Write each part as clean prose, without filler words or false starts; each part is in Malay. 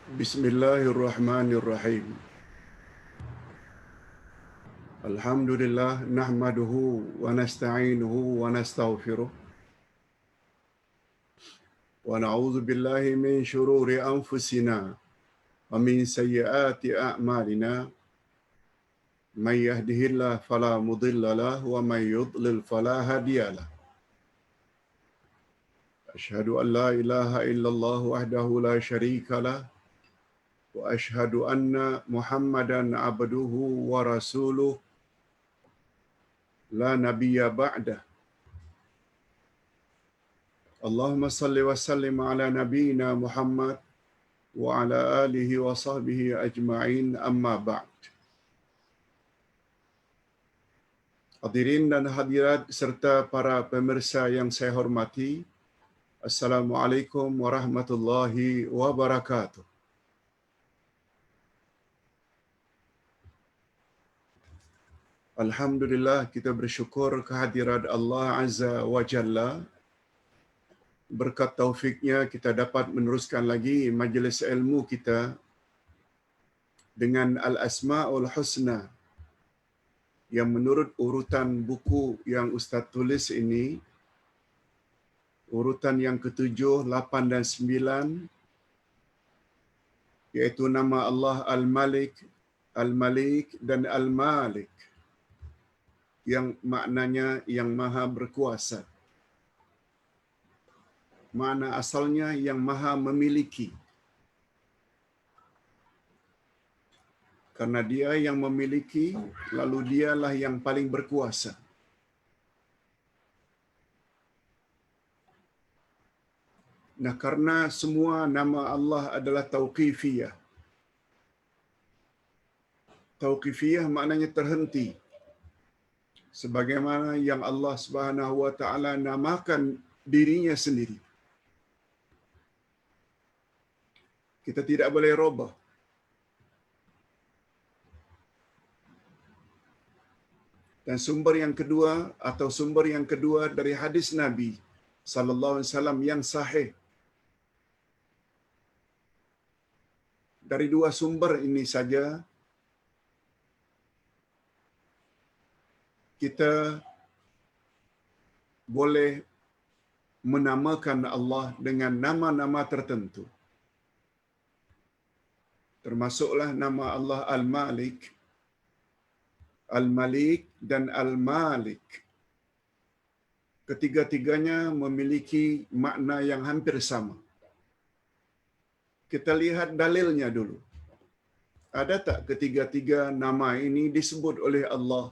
Bismillahirrahmanirrahim. Alhamdulillah nahmaduhu wa nasta'inuhu wa nastaghfiruh wa na'udzu billahi min shururi anfusina wa min sayyiati a'malina. May yahdihillahu fala mudilla lahu wa may yudlil fala hadiya lahu. Asyhadu an la ilaha illallah wahdahu la syarika lahu wa asyhadu anna Muhammadan abduhu wa rasuluh la nabiyya ba'dah. Allahumma salli wa sallim ala nabiyyina Muhammad wa ala alihi wa sahbihi ajma'in, amma ba'd. Hadirin dan hadirat serta para pemirsa yang saya hormati, Assalamualaikum warahmatullahi wabarakatuh. Alhamdulillah, kita bersyukur kehadirat Allah Azza wa Jalla. Berkat taufiknya kita dapat meneruskan lagi majlis ilmu kita dengan Al-Asma'ul Husna yang menurut urutan buku yang Ustaz tulis ini, urutan yang ke-7, 8 dan 9, iaitu nama Allah Al-Malik, Al-Malik dan Al-Malik, yang maknanya yang maha berkuasa. Makna asalnya yang maha memiliki. Karena dia yang memiliki, lalu dialah yang paling berkuasa. Nah, karena semua nama Allah adalah tauqifiyah. Tauqifiyah maknanya terhenti. Sebagaimana yang Allah Subhanahu wa taala namakan dirinya sendiri. Kita tidak boleh robah. Dan sumber yang kedua atau sumber yang kedua dari hadis Nabi sallallahu alaihi wasallam yang sahih. Dari dua sumber ini saja kita boleh menamakan Allah dengan nama-nama tertentu. Termasuklah nama Allah Al-Malik, Al-Malik dan Al-Malik. Ketiga-tiganya memiliki makna yang hampir sama. Kita lihat dalilnya dulu. Ada tak ketiga-tiga nama ini disebut oleh Allah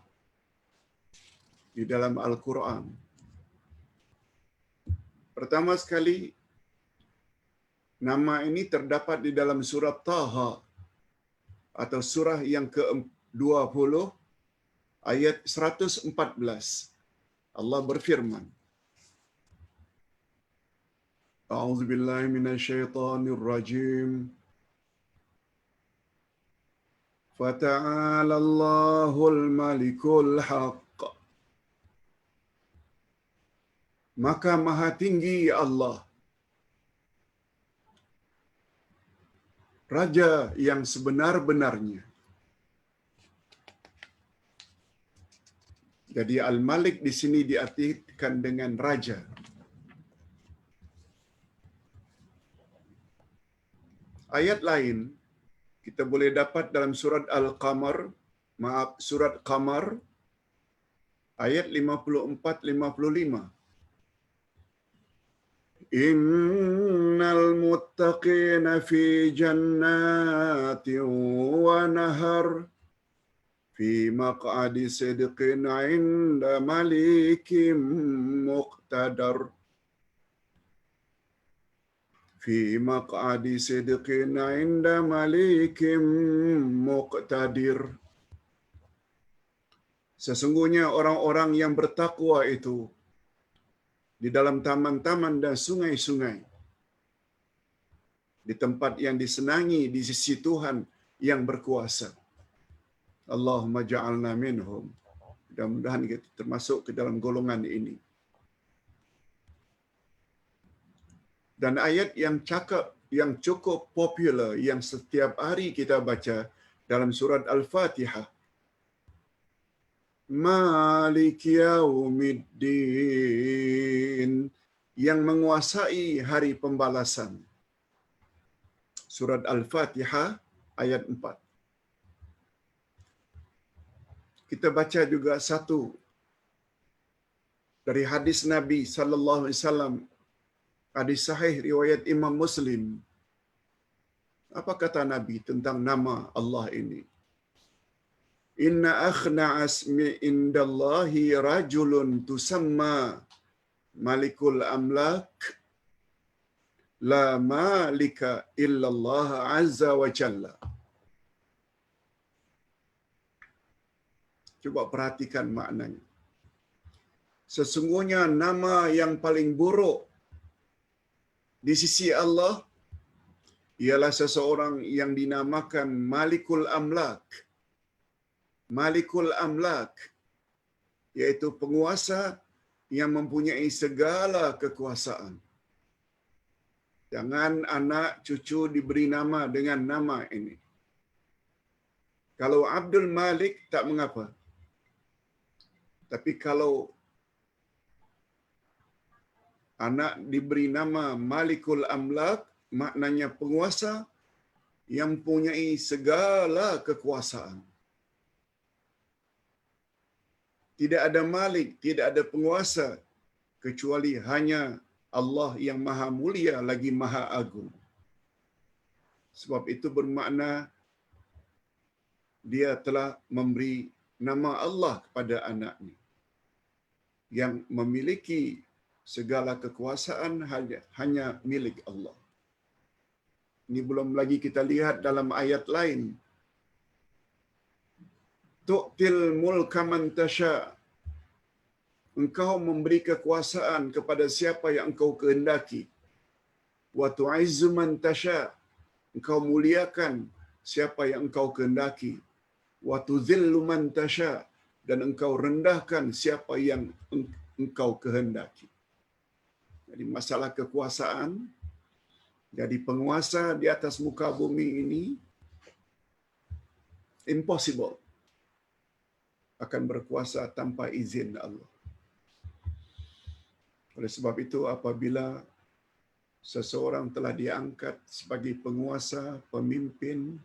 di dalam Al-Quran? Pertama sekali, nama ini terdapat di dalam surah Taha atau surah yang ke-20 ayat 114. Allah berfirman, A'udzu billahi minasyaitonir rajim. Fata'ala Allahul Malikul Haqq. Maka maha tinggi Allah, Raja yang sebenar-benarnya. Jadi Al-Malik di sini diartikan dengan raja. Ayat lain kita boleh dapat dalam surat surat Qamar ayat 54-55. Innal muttaqina fi jannatin wa nahar fi maq'adi sidqin 'inda malikim muqtadar. Fi maq'adi sidqin 'inda malikim muqtadir. Sesungguhnya orang-orang yang bertakwa itu di dalam taman-taman dan sungai-sungai, di tempat yang disenangi di sisi Tuhan yang berkuasa. Allahumma ja'alna minhum. Mudah-mudahan kita termasuk ke dalam golongan ini. Dan ayat yang cakap yang cukup popular yang setiap hari kita baca dalam surat Al-Fatihah. Malik Yaumiddin, yang menguasai hari pembalasan. Surat Al-Fatihah ayat 4. Kita baca juga satu dari hadis Nabi sallallahu alaihi wasallam, hadis sahih riwayat Imam Muslim. Apa kata Nabi tentang nama Allah ini? Inna akhna asmi indallahi rajulun tusamma Malikul Amlak la malika illallah azza wa jalla. Coba perhatikan maknanya. Sesungguhnya nama yang paling buruk di sisi Allah ialah seseorang yang dinamakan Malikul Amlak. Malikul Amlak, yaitu penguasa yang mempunyai segala kekuasaan. Jangan anak cucu diberi nama dengan nama ini. Kalau Abdul Malik tak mengapa. Tapi kalau anak diberi nama Malikul Amlak, maknanya penguasa yang mempunyai segala kekuasaan. Tidak ada malik, tidak ada penguasa kecuali hanya Allah yang maha mulia lagi maha agung. Sebab itu bermakna dia telah memberi nama Allah kepada anaknya yang memiliki segala kekuasaan hanya milik Allah. Ini belum lagi kita lihat dalam ayat lain. Tu'til mulka man tasha. Engkau memberi kekuasaan kepada siapa yang engkau kehendaki. Wa tu'izzu man tasha. Engkau muliakan siapa yang engkau kehendaki. Wa tudhillu man tasha. Dan engkau rendahkan siapa yang engkau kehendaki. Jadi masalah kekuasaan, jadi penguasa di atas muka bumi ini impossible akan berkuasa tanpa izin Allah. Oleh sebab itu apabila seseorang telah diangkat sebagai penguasa, pemimpin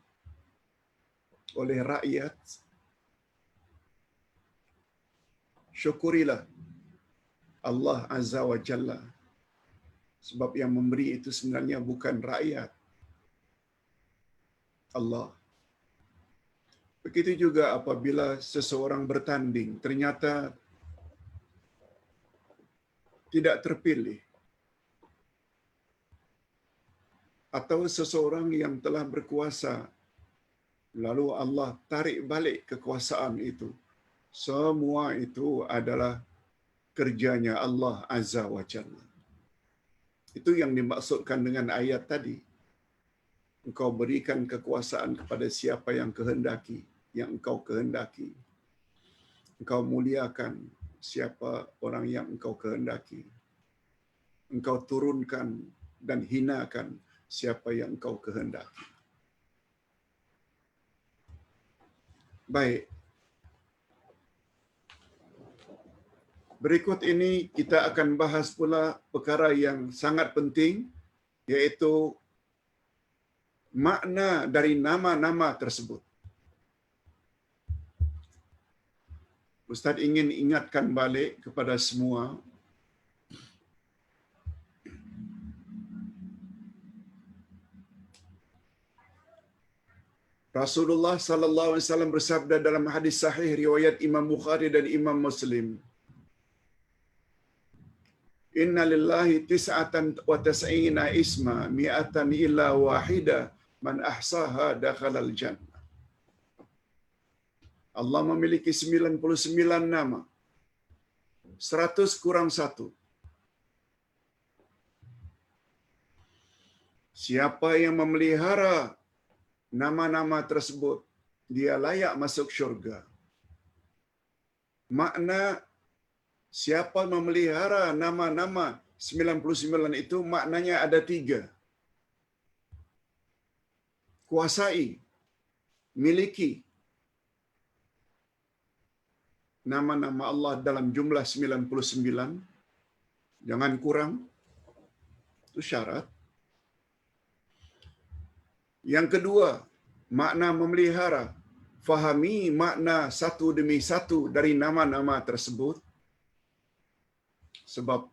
oleh rakyat, syukurilah Allah Azza wa Jalla. Sebab yang memberi itu sebenarnya bukan rakyat, Allah. Begitu juga apabila seseorang bertanding, ternyata tidak terpilih. Atau seseorang yang telah berkuasa, lalu Allah tarik balik kekuasaan itu. Semua itu adalah kerjanya Allah Azza wa Jalla. Itu yang dimaksudkan dengan ayat tadi. Engkau berikan kekuasaan kepada siapa yang kehendaki, yang engkau kehendaki. Engkau muliakan siapa orang yang engkau kehendaki. Engkau turunkan dan hinakan siapa yang engkau kehendaki. Baik. Berikut ini kita akan bahas pula perkara yang sangat penting, yaitu makna dari nama-nama tersebut. Ustaz ingin ingatkan balik kepada semua, Rasulullah sallallahu alaihi wasallam bersabda dalam hadis sahih riwayat Imam Bukhari dan Imam Muslim, Inna lillahi tis'atan wa tas'ina isma mi'atan illa wahida man ahsaha dakhalal jannah. Allah memiliki 99 nama. 100 kurang 1. Siapa yang memelihara nama-nama tersebut, dia layak masuk syurga. Makna siapa memelihara nama-nama 99 itu maknanya ada 3. kuasai, miliki nama-nama Allah dalam jumlah 99, jangan kurang, itu syarat. Yang kedua, makna memelihara, fahami makna satu demi satu dari nama-nama tersebut, sebab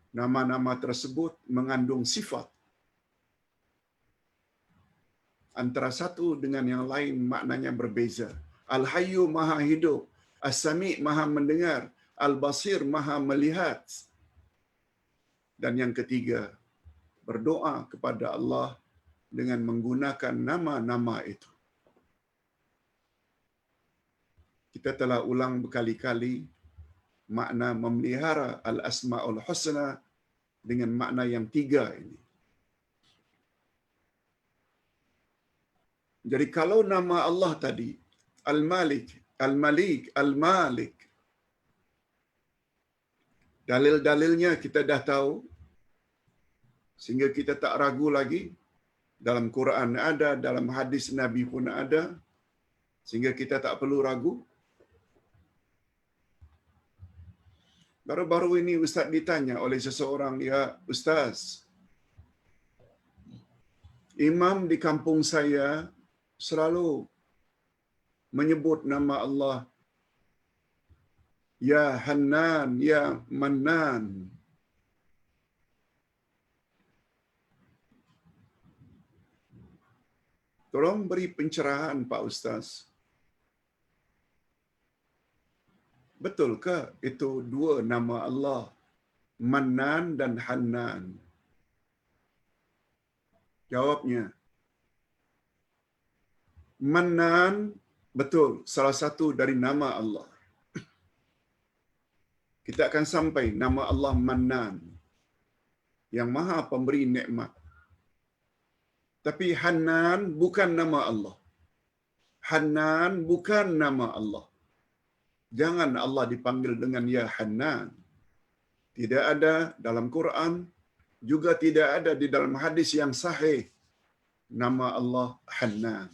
nama-nama tersebut mengandung sifat. Antara satu dengan yang lain maknanya berbeza. Al-Hayyu maha hidup, As-Sami maha mendengar, Al-Basir maha melihat. Dan yang ketiga, berdoa kepada Allah dengan menggunakan nama-nama itu. Kita telah ulang berkali-kali makna memelihara Al-Asma'ul Husna dengan makna yang tiga ini. Jadi kalau nama Allah tadi, Al-Malik, Al-Malik, Al-Malik, dalil-dalilnya kita dah tahu, sehingga kita tak ragu lagi. Dalam Quran ada, dalam hadis Nabi pun ada, sehingga kita tak perlu ragu. Baru-baru ini Ustaz ditanya oleh seseorang, ya Ustaz, imam di kampung saya selalu menyebut nama Allah, Ya Hannan, Ya Mannan. Tolong beri pencerahan Pak Ustaz. Betulkah itu dua nama Allah, Mannan dan Hannan? Jawabnya, Mannan betul, salah satu dari nama Allah. Kita akan sampai nama Allah Mannan, yang maha pemberi nikmat. Tapi Hannan bukan nama Allah. Hannan bukan nama Allah. Jangan Allah dipanggil dengan Ya Hannan. Tidak ada dalam Quran, juga tidak ada di dalam hadis yang sahih nama Allah Hannan.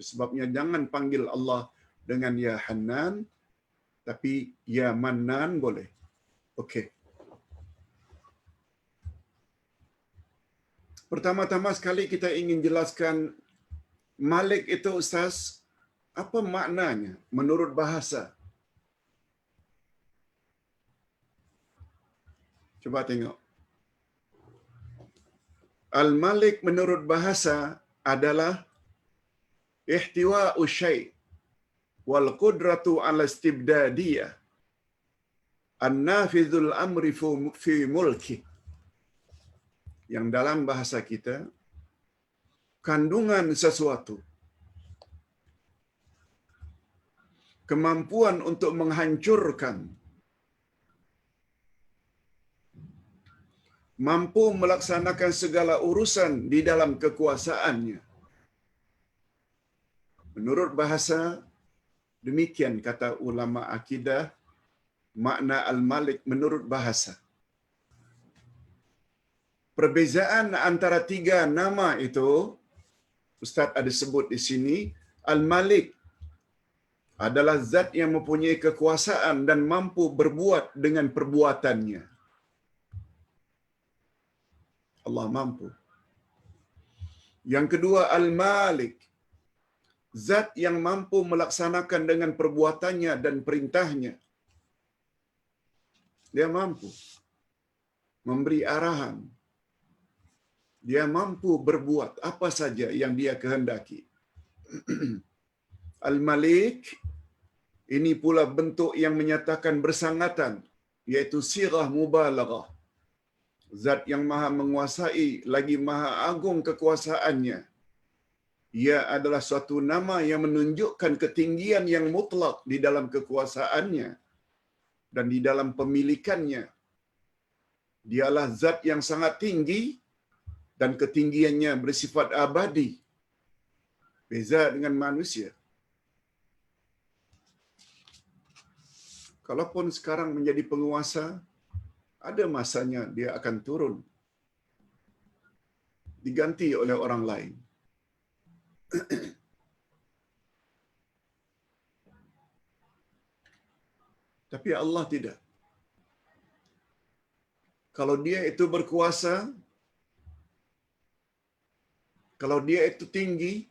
Sebabnya jangan panggil Allah dengan Ya Hannan, tapi Ya Mannan boleh. Okey. Pertama-tama sekali kita ingin jelaskan Malik itu Ustaz, apa maknanya menurut bahasa? Coba tengok. Al-Malik menurut bahasa adalah ihtiwa'u syai' wal qudratu 'ala istibdadiyah an-nafizul amri fi mulki. Yang dalam bahasa kita, kandungan sesuatu, kemampuan untuk menghancurkan, mampu melaksanakan segala urusan di dalam kekuasaannya. Menurut bahasa, demikian kata ulama akidah, makna Al-Malik menurut bahasa. Perbezaan antara tiga nama itu, Ustaz ada sebut di sini, Al-Malik adalah zat yang mempunyai kekuasaan dan mampu berbuat dengan perbuatannya. Allah mampu. Yang kedua, Al-Malik, zat yang mampu melaksanakan dengan perbuatannya dan perintahnya. Dia mampu memberi arahan. Dia mampu berbuat apa saja yang dia kehendaki. Al-Malik, ini pula bentuk yang menyatakan bersangatan, yaitu sirah mubalaghah. Zat yang maha menguasai, lagi maha agung kekuasaannya. Ia adalah suatu nama yang menunjukkan ketinggian yang mutlak di dalam kekuasaannya dan di dalam pemilikannya. Dialah zat yang sangat tinggi dan ketinggiannya bersifat abadi. Beza dengan manusia. Kalaupun sekarang menjadi penguasa, ada masanya dia akan turun, diganti oleh orang lain. Tapi Allah tidak. Kalau dia itu berkuasa, kalau dia itu tinggi,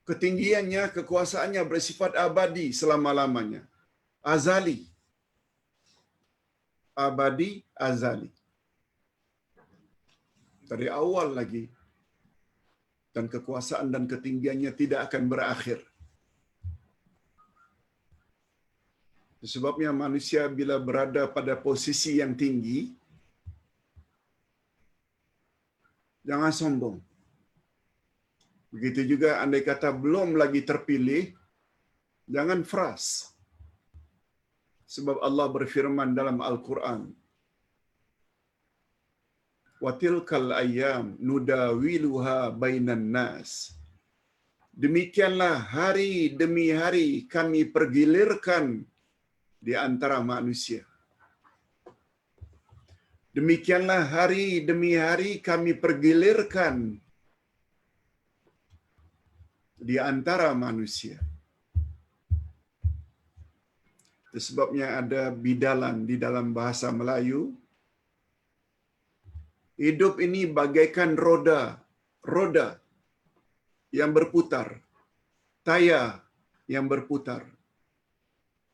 ketinggiannya, kekuasaannya bersifat abadi selama-lamanya. Azali. Abadi, azali. Dari awal lagi. Dan kekuasaan dan ketinggiannya tidak akan berakhir. Sebabnya manusia bila berada pada posisi yang tinggi, jangan sombong. Begitu juga andai kata belum lagi terpilih, jangan fras. Sebab Allah berfirman dalam Al-Quran, "Wa tilkal ayyam nudawiluha bainan nas." Demikianlah hari demi hari kami pergilirkan di antara manusia. Demikianlah hari demi hari kami pergilirkan di antara manusia. Itu sebabnya ada bidalan di dalam bahasa Melayu. Hidup ini bagaikan roda, roda yang berputar, taya yang berputar.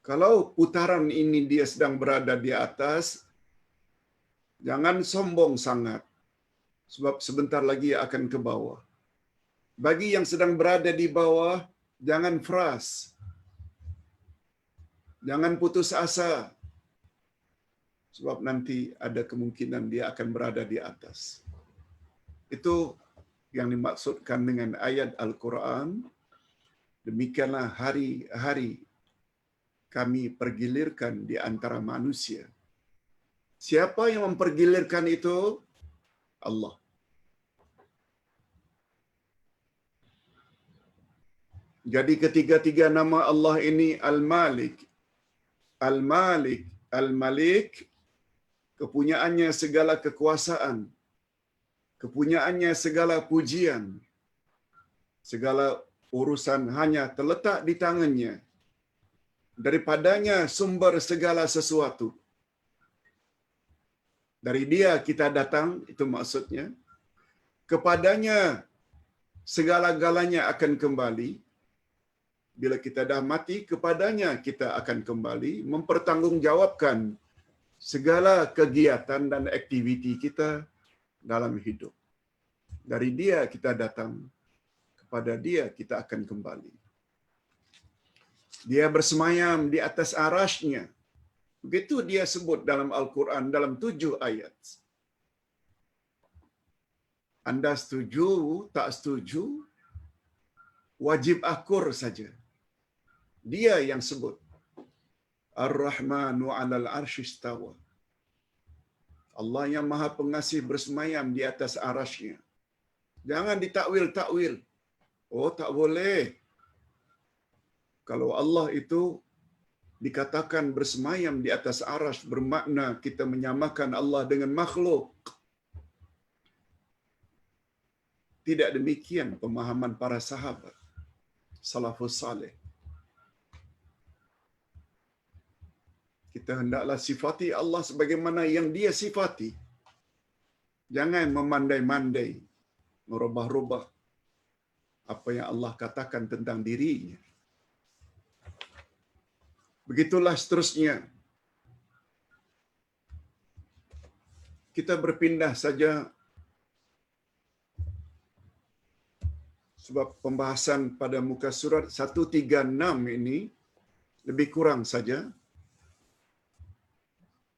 Kalau putaran ini dia sedang berada di atas, jangan sombong sangat, sebab sebentar lagi akan ke bawah. Bagi yang sedang berada di bawah, jangan fras, jangan putus asa, sebab nanti ada kemungkinan dia akan berada di atas. Itu yang dimaksudkan dengan ayat Al-Quran. Demikianlah hari-hari kami pergilirkan di antara manusia. Siapa yang mempergilirkan itu? Allah. Jadi ketiga-tiga nama Allah ini Al-Malik. Al-Malik, Al-Malik, kepunyaannya segala kekuasaan, kepunyaannya segala pujian, segala urusan hanya terletak di tangannya. Daripadanya sumber segala sesuatu. Dari dia kita datang, itu maksudnya. Kepadanya segala-galanya akan kembali. Bila kita dah mati, kepadanya kita akan kembali mempertanggungjawabkan segala kegiatan dan aktiviti kita dalam hidup. Dari dia kita datang, kepada dia kita akan kembali. Dia bersemayam di atas arasy-Nya. Begitu dia sebut dalam Al-Quran dalam 7 ayat. Anda setuju, tak setuju, wajib akur saja. Dia yang sebut. Ar-Rahmanu 'alal 'arsy istawa. Allah yang Maha Pengasih bersemayam di atas arasy-Nya. Jangan ditakwil-takwil. Oh, tak boleh. Kalau Allah itu dikatakan bersemayam di atas arasy, bermakna kita menyamakan Allah dengan makhluk. Tidak demikian pemahaman para sahabat salafus saleh. Kita hendaklah sifati Allah sebagaimana yang dia sifati. Jangan memandai-mandai, merubah-rubah apa yang Allah katakan tentang dirinya. Begitulah seterusnya. Kita berpindah saja sebab pembahasan pada muka surat 136 ini lebih kurang saja.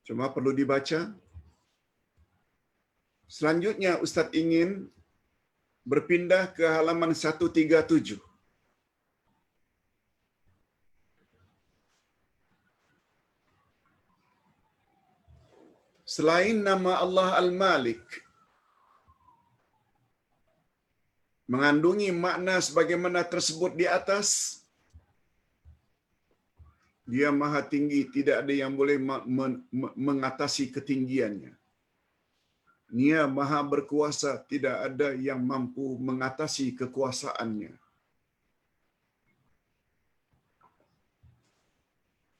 Cuma perlu dibaca. Selanjutnya Ustaz ingin berpindah ke halaman 137. Selain nama Allah Al-Malik, mengandungi makna sebagaimana tersebut di atas, dia maha tinggi, tidak ada yang boleh mengatasi ketinggiannya. Dia maha berkuasa, tidak ada yang mampu mengatasi kekuasaannya.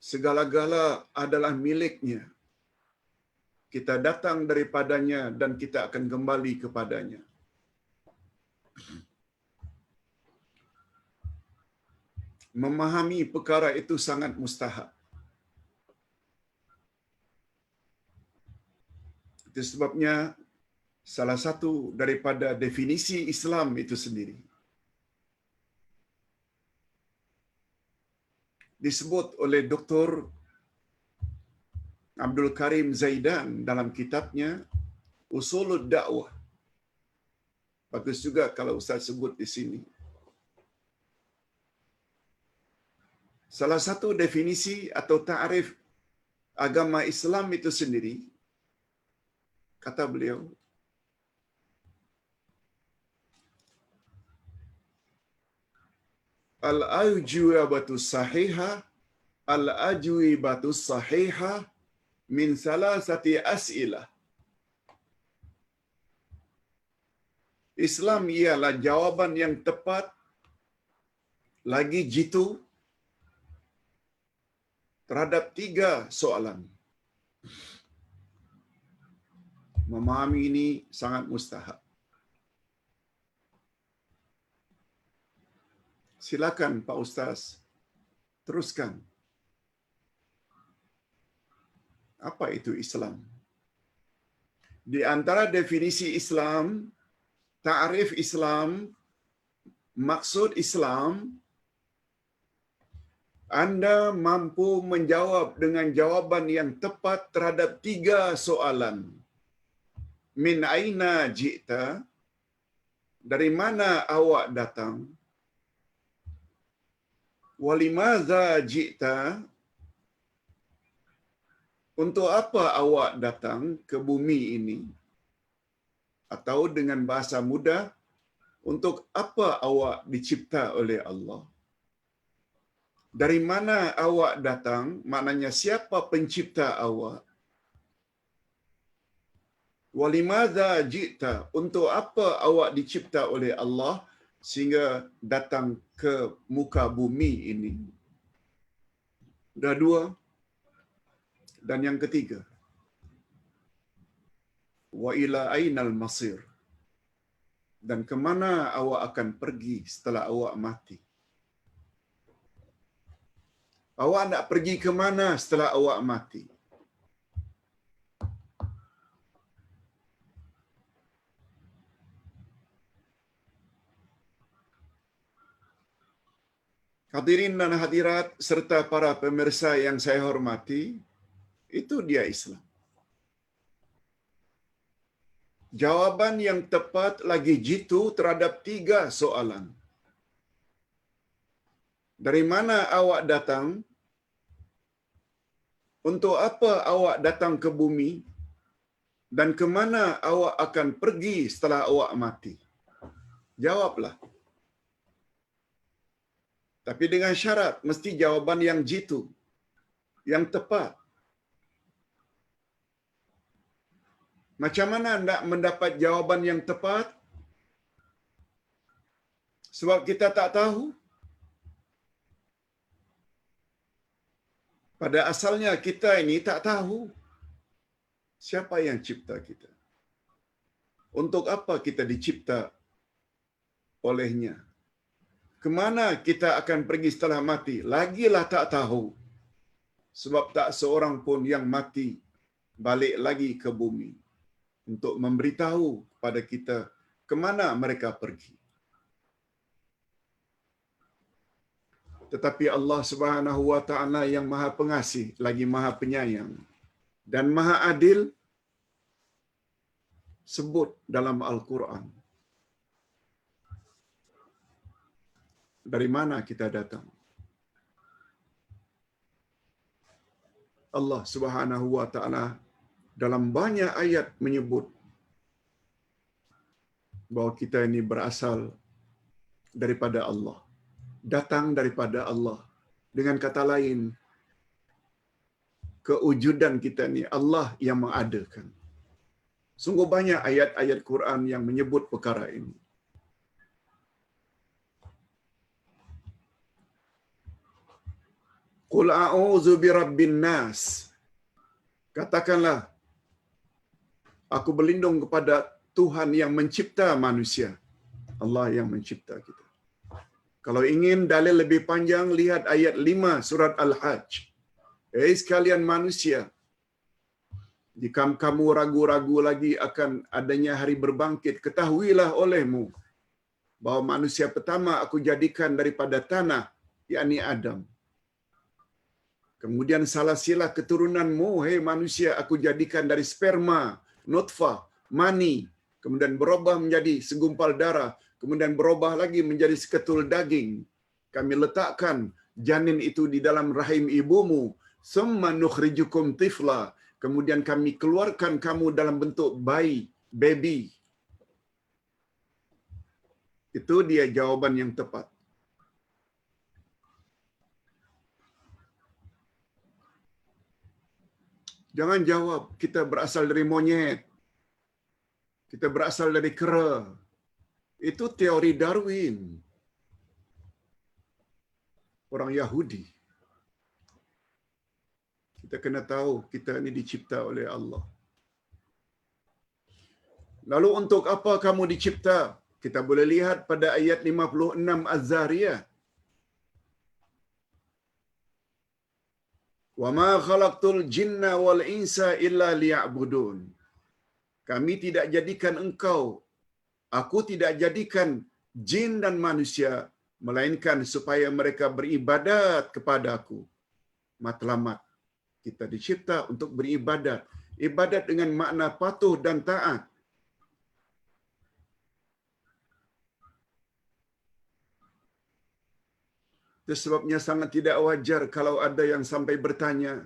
Segala-gala adalah miliknya. Kita datang daripadanya dan kita akan kembali kepadanya. Memahami perkara itu sangat mustahab. Itu sebabnya salah satu daripada definisi Islam itu sendiri disebut oleh Dr. Abdul Karim Zaidan dalam kitabnya Usulud Da'wah. Bagus juga kalau Ustaz sebut di sini. Salah satu definisi atau ta'rif agama Islam itu sendiri, kata beliau, al-ajwibatu sahihah, al-ajwibatu sahihah min salasati as'ilah. Islam ialah jawaban yang tepat lagi jitu terhadap 3 soalan. Memahami ini sangat mustahab. Silakan Pak Ustaz, teruskan. Apa itu Islam? Di antara definisi Islam, ta'rif Islam, maksud Islam, Anda mampu menjawab dengan jawaban yang tepat terhadap 3 soalan. Min aina ji'ta? Dari mana awak datang? Walimadza ji'ta? Untuk apa awak datang ke bumi ini? Atau dengan bahasa mudah, untuk apa awak dicipta oleh Allah? Dari mana awak datang? Maknanya siapa pencipta awak? Walimadza ji'ta? Untuk apa awak dicipta oleh Allah sehingga datang ke muka bumi ini? Dah 2. Dan yang ketiga, wa ila ainal masir? Dan ke mana awak akan pergi setelah awak mati? Awak nak pergi ke mana setelah awak mati? Hadirin dan hadirat serta para pemirsa yang saya hormati, itu dia Islam. Jawaban yang tepat lagi jitu terhadap 3 soalan. Dari mana awak datang? Untuk apa awak datang ke bumi? Dan ke mana awak akan pergi setelah awak mati? Jawablah. Tapi dengan syarat, mesti jawaban yang jitu, yang tepat. Macam mana anda mendapat jawaban yang tepat? Sebab kita tak tahu. Pada asalnya kita ini tak tahu siapa yang cipta kita. Untuk apa kita dicipta olehnya? Kemana kita akan pergi setelah mati? Lagilah tak tahu. Sebab tak seorang pun yang mati balik lagi ke bumi untuk memberitahu kepada kita kemana mereka pergi. Tetapi Allah Subhanahu wa taala yang Maha Pengasih lagi Maha Penyayang dan Maha Adil sebut dalam Al-Quran. Dari mana kita datang? Allah Subhanahu wa taala dalam banyak ayat menyebut bahawa kita ini berasal daripada Allah, datang daripada Allah. Dengan kata lain, kewujudan kita ni Allah yang mengadakan. Sungguh banyak ayat-ayat Quran yang menyebut perkara ini. Qul a'udzu birabbin nas. Katakanlah, aku berlindung kepada Tuhan yang mencipta manusia. Allah yang mencipta kita. Kalau ingin dalil lebih panjang, lihat ayat 5 surat Al-Hajj. Sekalian manusia, jika kamu ragu-ragu lagi akan adanya hari berbangkit, ketahuilah olehmu bahawa manusia pertama aku jadikan daripada tanah, yakni Adam. Kemudian salah silah keturunanmu, hei manusia, aku jadikan dari sperma, nutfah, mani, kemudian berubah menjadi segumpal darah, kemudian berubah lagi menjadi seketul daging. Kami letakkan janin itu di dalam rahim ibumu, summa nukhrijukum tifla, kemudian kami keluarkan kamu dalam bentuk bayi, baby. Itu dia jawaban yang tepat. Jangan jawab kita berasal dari monyet, kita berasal dari kera. Itu teori Darwin. Orang Yahudi. Kita kena tahu kita ini dicipta oleh Allah. Lalu untuk apa kamu dicipta? Kita boleh lihat pada ayat 56 Az-Zariyat. Wa ma khalaqtul jinna wal insa illa liya'budun. Kami tidak jadikan engkau, aku tidak jadikan jin dan manusia, melainkan supaya mereka beribadat kepada aku. Matlamat. Kita dicipta untuk beribadat. Ibadat dengan makna patuh dan taat. Itu sebabnya sangat tidak wajar kalau ada yang sampai bertanya,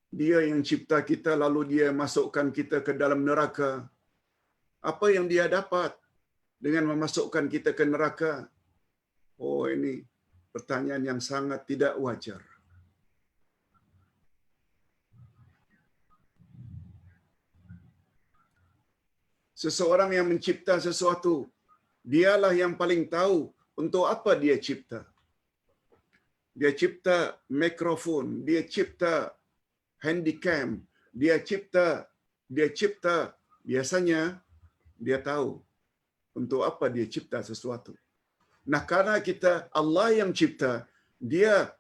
dia yang cipta kita lalu dia masukkan kita ke dalam neraka. Apa yang dia dapat dengan memasukkan kita ke neraka? Oh, ini pertanyaan yang sangat tidak wajar. Seseorang yang mencipta sesuatu, dialah yang paling tahu untuk apa dia cipta. Dia cipta mikrofon, dia cipta handycam, dia cipta, biasanya dia tahu untuk apa dia cipta sesuatu. Nah, karena kita Allah yang cipta, dia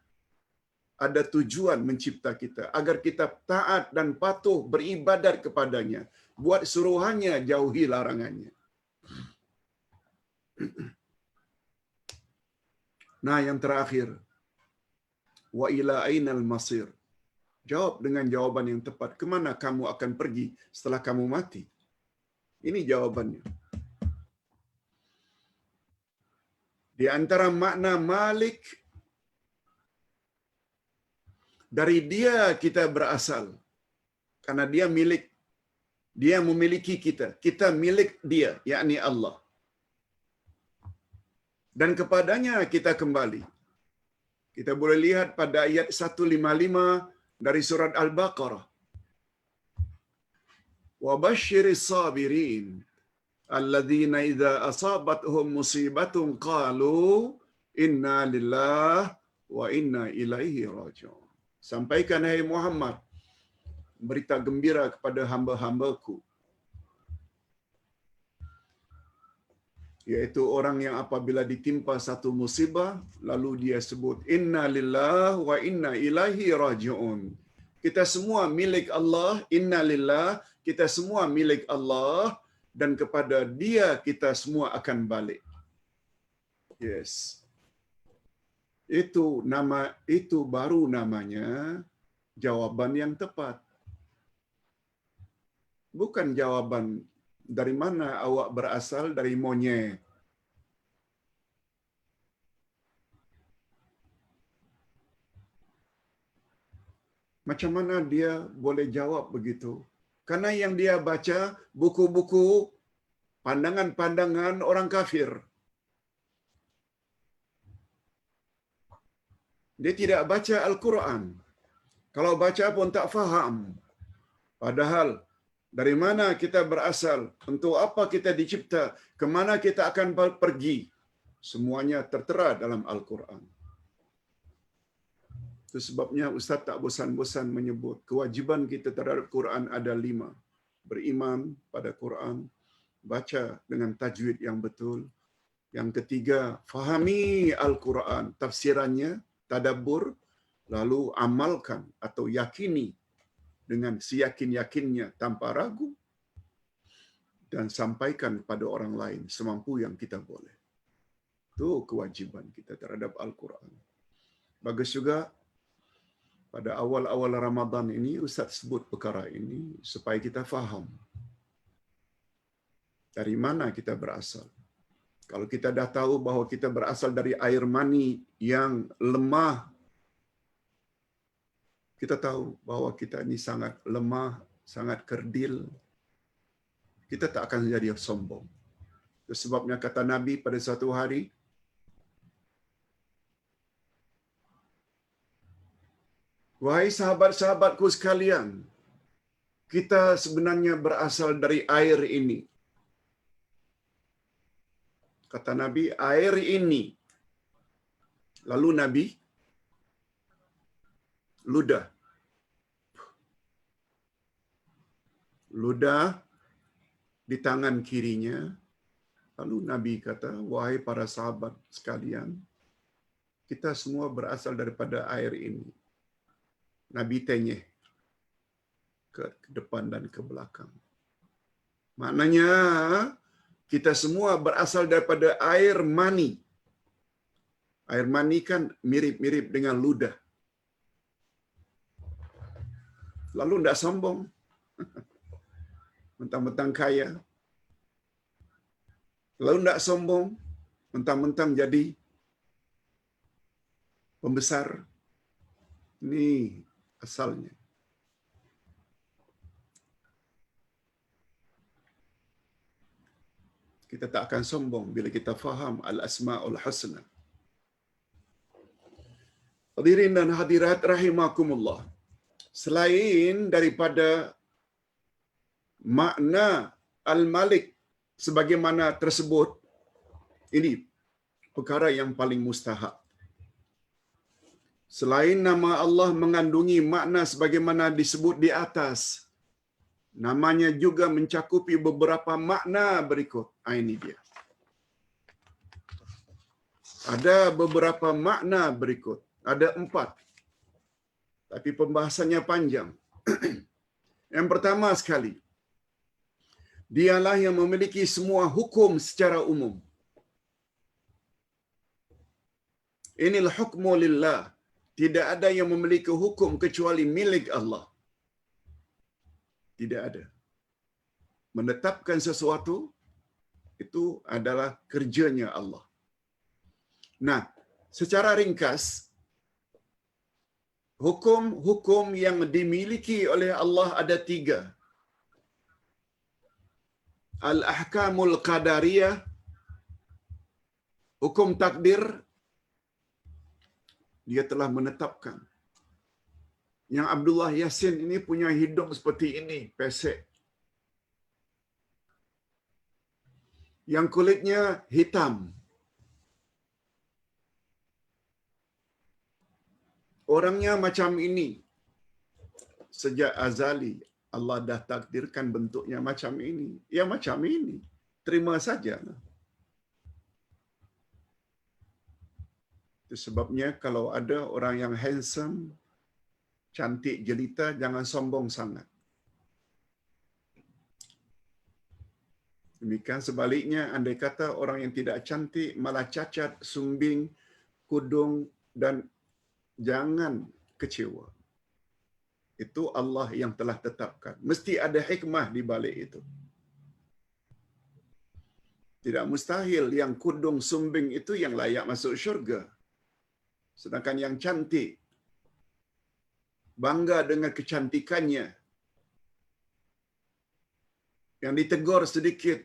ada tujuan mencipta kita agar kita taat dan patuh beribadat kepadanya, buat suruhannya, jauhi larangannya. Nah, yang terakhir, wa ila ainal masir. Jawab dengan jawaban yang tepat. Kemana kamu akan pergi setelah kamu mati? Ini jawabannya. Di antara makna Malik, dari dia kita berasal. Karena dia milik. Dia memiliki kita. Kita milik dia, yakni Allah. Dan kepadanya kita kembali. Kita boleh lihat pada ayat 155 dari surat Al-Baqarah. Wa basyiris sabirin alladzina idza asabathum musibatun qalu inna lillahi wa inna ilaihi raji'un. Sampaikan, hai Muhammad, berita gembira kepada hamba-hambaku, yaitu orang yang apabila ditimpa satu musibah, lalu dia sebut, inna lillahi wa inna ilaihi raji'un. Kita semua milik Allah, inna lillahi, kita semua milik Allah, dan kepada dia kita semua akan balik. Yes. Itu baru namanya jawaban yang tepat. Bukan jawaban dari mana awak berasal, dari monyet. Macam mana dia boleh jawab begitu? Karena yang dia baca buku-buku pandangan-pandangan orang kafir. Dia tidak baca Al-Quran. Kalau baca pun tak faham. Padahal dari mana kita berasal, untuk apa kita dicipta, ke mana kita akan pergi, semuanya tertera dalam Al-Quran. Itu sebabnya Ustaz tak bosan-bosan menyebut kewajiban kita terhadap Quran ada 5. Beriman pada Quran, baca dengan tajwid yang betul. Yang ketiga, fahami Al-Quran, tafsirannya, tadabbur, lalu amalkan atau yakini dengan seyakin-yakinnya tanpa ragu, dan sampaikan pada orang lain semampu yang kita boleh. Itu kewajiban kita terhadap Al-Quran. Bagus juga pada awal-awal Ramadan ini Ustaz sebut perkara ini supaya kita faham dari mana kita berasal. Kalau kita dah tahu bahawa kita berasal dari air mani yang lemah, kita tahu bahawa kita ini sangat lemah, sangat kerdil, kita tak akan jadi sombong. Itu sebabnya kata Nabi pada suatu hari, wahai sahabat-sahabatku sekalian, kita sebenarnya berasal dari air ini. Kata Nabi, air ini. Lalu Nabi ludah di tangan kirinya. Lalu Nabi kata, wahai para sahabat sekalian, kita semua berasal daripada air ini. Nabi tanya ke depan dan ke belakang. Maknanya, kita semua berasal daripada air mani. Air mani kan mirip-mirip dengan ludah. Lalu tidak sombong. Mentang-mentang kaya. Lalu tidak sombong. Mentang-mentang jadi pembesar. Ini asalnya. Kita tak akan sombong bila kita faham al-asma'ul husna. Hadirin dan hadirat rahimakumullah. Selain daripada makna al-Malik sebagaimana tersebut, ini perkara yang paling mustahab. Selain nama Allah mengandungi makna sebagaimana disebut di atas, namanya juga mencakupi beberapa makna berikut. Ini dia. Ada beberapa makna berikut. Ada 4. Tapi pembahasannya panjang. Yang pertama sekali, dialah yang memiliki semua hukum secara umum. Inil hukmu lillah. Tidak ada yang memiliki hukum kecuali milik Allah. Tidak ada. Menetapkan sesuatu itu adalah kerjanya Allah. Nah, secara ringkas, hukum-hukum yang dimiliki oleh Allah ada 3. Al-ahkamul qadariyah, hukum takdir, dia telah menetapkan. Yang Abdullah Yasin ini punya hidung seperti ini, pesek. Yang kulitnya hitam. Orangnya macam ini. Sejak azali, Allah dah takdirkan bentuknya macam ini. Ya macam ini. Terima saja. Itu sebabnya kalau ada orang yang handsome, cantik jelita, jangan sombong sangat. Demikian sebaliknya, andai kata orang yang tidak cantik, malah cacat, sumbing, kudung, dan jangan kecewa. Itu Allah yang telah tetapkan. Mesti ada hikmah di balik itu. Tidak mustahil yang kudung sumbing itu yang layak masuk syurga. Sedangkan yang cantik, bangga dengan kecantikannya, yang ditegur sedikit,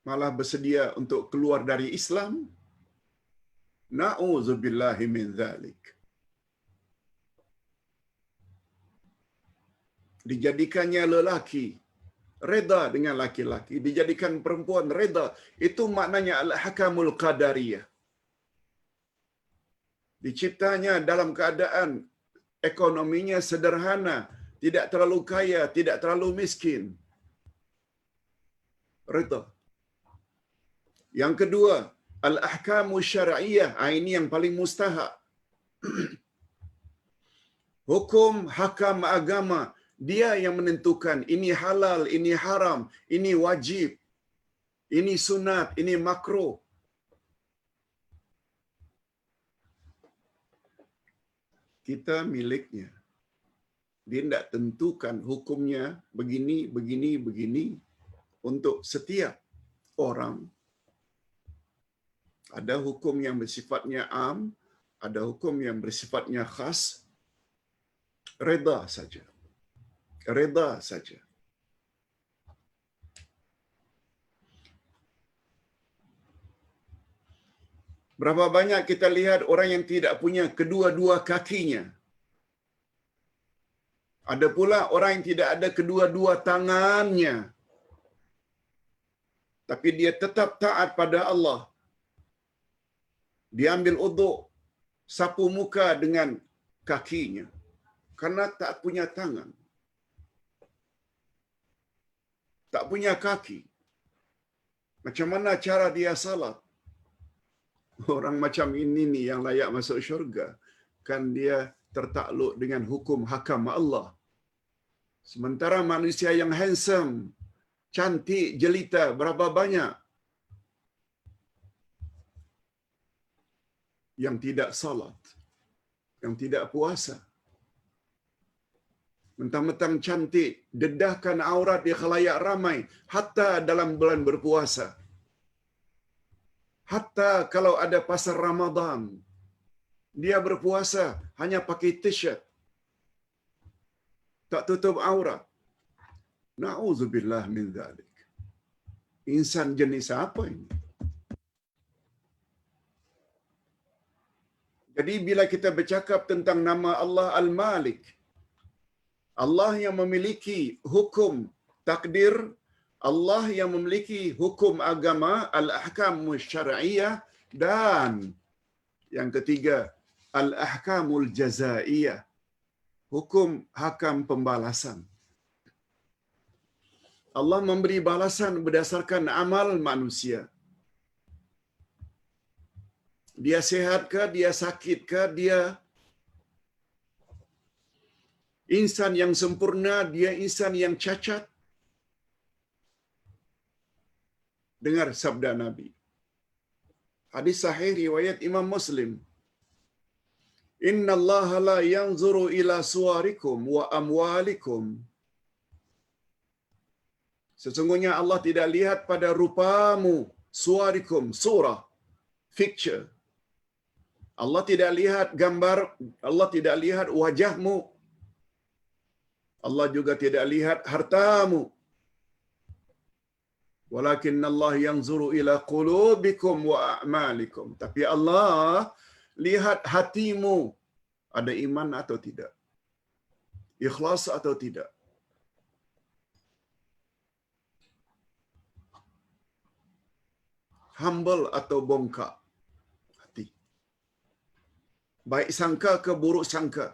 malah bersedia untuk keluar dari Islam. Na'udzubillahi min dzalik. dijadikannya lelaki, reda dengan laki-laki, dijadikan perempuan reda. Itu maknanya al-ahkamul qadariyah. Diciptanya dalam keadaan ekonominya sederhana, tidak terlalu kaya, tidak terlalu miskin. Reda. Yang kedua, al-ahkamu syar'iyah. Ini yang paling mustahak. Hukum hakam agama, dia yang menentukan ini halal, ini haram, ini wajib, ini sunat, ini makruh. Kita miliknya. Dia tidak tentukan hukumnya begini, begini, begini untuk setiap orang. Ada hukum yang bersifatnya am, ada hukum yang bersifatnya khas. Reda saja. Reda saja. Berapa banyak kita lihat orang yang tidak punya kedua-dua kakinya. Ada pula orang yang tidak ada kedua-dua tangannya. Tapi dia tetap taat pada Allah. Dia ambil uduk, sapu muka dengan kakinya. Karena tak punya tangan. Tak punya kaki. Macam mana cara dia salat? Orang macam ini ni yang layak masuk syurga. Kan dia tertakluk dengan hukum hakam Allah. Sementara manusia yang handsome, cantik, jelita, berapa banyak yang tidak salat, yang tidak puasa. Mentang-mentang cantik, dedahkan aurat di khalayak ramai, hatta dalam bulan berpuasa. Hatta kalau ada pasar Ramadan, dia berpuasa hanya pakai t-shirt, tak tutup aurat. Na'udzubillah min dzalik. Insan jenis apa ini? Jadi bila kita bercakap tentang nama Allah Al-Malik, Allah yang memiliki hukum takdir, Allah yang memiliki hukum agama, al-ahkamul syar'iyah, dan yang ketiga, al-ahkamul jazaiyah, hukum hakam pembalasan. Allah memberi balasan berdasarkan amal manusia. Dia sihat ke, dia sakit ke, dia insan yang sempurna, dia insan yang cacat. Dengar sabda Nabi. Hadis sahih riwayat Imam Muslim. Inna Allah la yanzuru ila suwarikum wa amwalikum. Sesungguhnya Allah tidak lihat pada rupamu, suwarikum, surah, picture. Allah tidak lihat gambar, Allah tidak lihat wajahmu. Allah juga tidak lihat hartamu. Walakin Allah yanzuru ila qulubikum wa a'malikum. Tapi Allah lihat hatimu, ada iman atau tidak, ikhlas atau tidak. Humble atau bongkak hati. Baik sangka ke buruk sangka.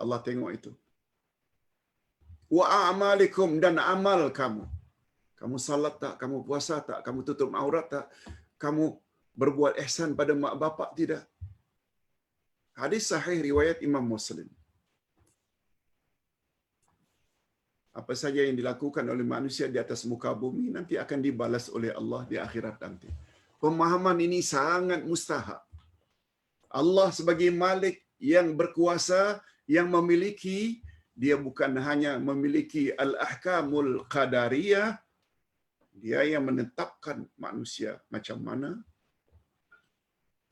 Allah tengok itu. Wa a'malikum, dan amal kamu. Kamu salat tak? Kamu puasa tak? Kamu tutup aurat tak? Kamu berbuat ihsan pada mak bapak tidak? Hadis sahih riwayat Imam Muslim. Apa saja yang dilakukan oleh manusia di atas muka bumi nanti akan dibalas oleh Allah di akhirat nanti. Pemahaman ini sangat mustahak. Allah sebagai Malik yang berkuasa, yang memiliki, dia bukan hanya memiliki al-ahkamul qadariyah, dia yang menetapkan manusia macam mana.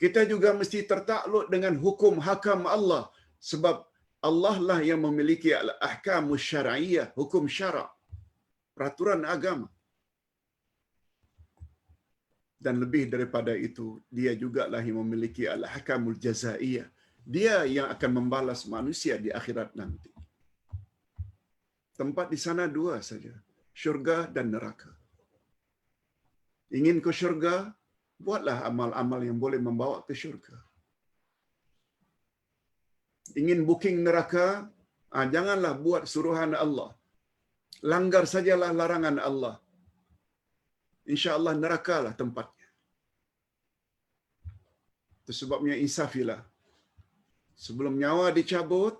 Kita juga mesti tertakluk dengan hukum hakam Allah, sebab Allah lah yang memiliki al-ahkamus syar'iyah, hukum syarak, peraturan agama. Dan lebih daripada itu, dia jugalah yang memiliki al-ahkamul jazaiyah. Dia yang akan membalas manusia di akhirat nanti. Tempat di sana dua saja, syurga dan neraka. Ingin ke syurga, buatlah amal-amal yang boleh membawa ke syurga. Ingin booking neraka, janganlah buat suruhan Allah. Langgar sajalah larangan Allah. InsyaAllah nerakalah tempatnya. Itu sebabnya insafilah. Sebelum nyawa dicabut,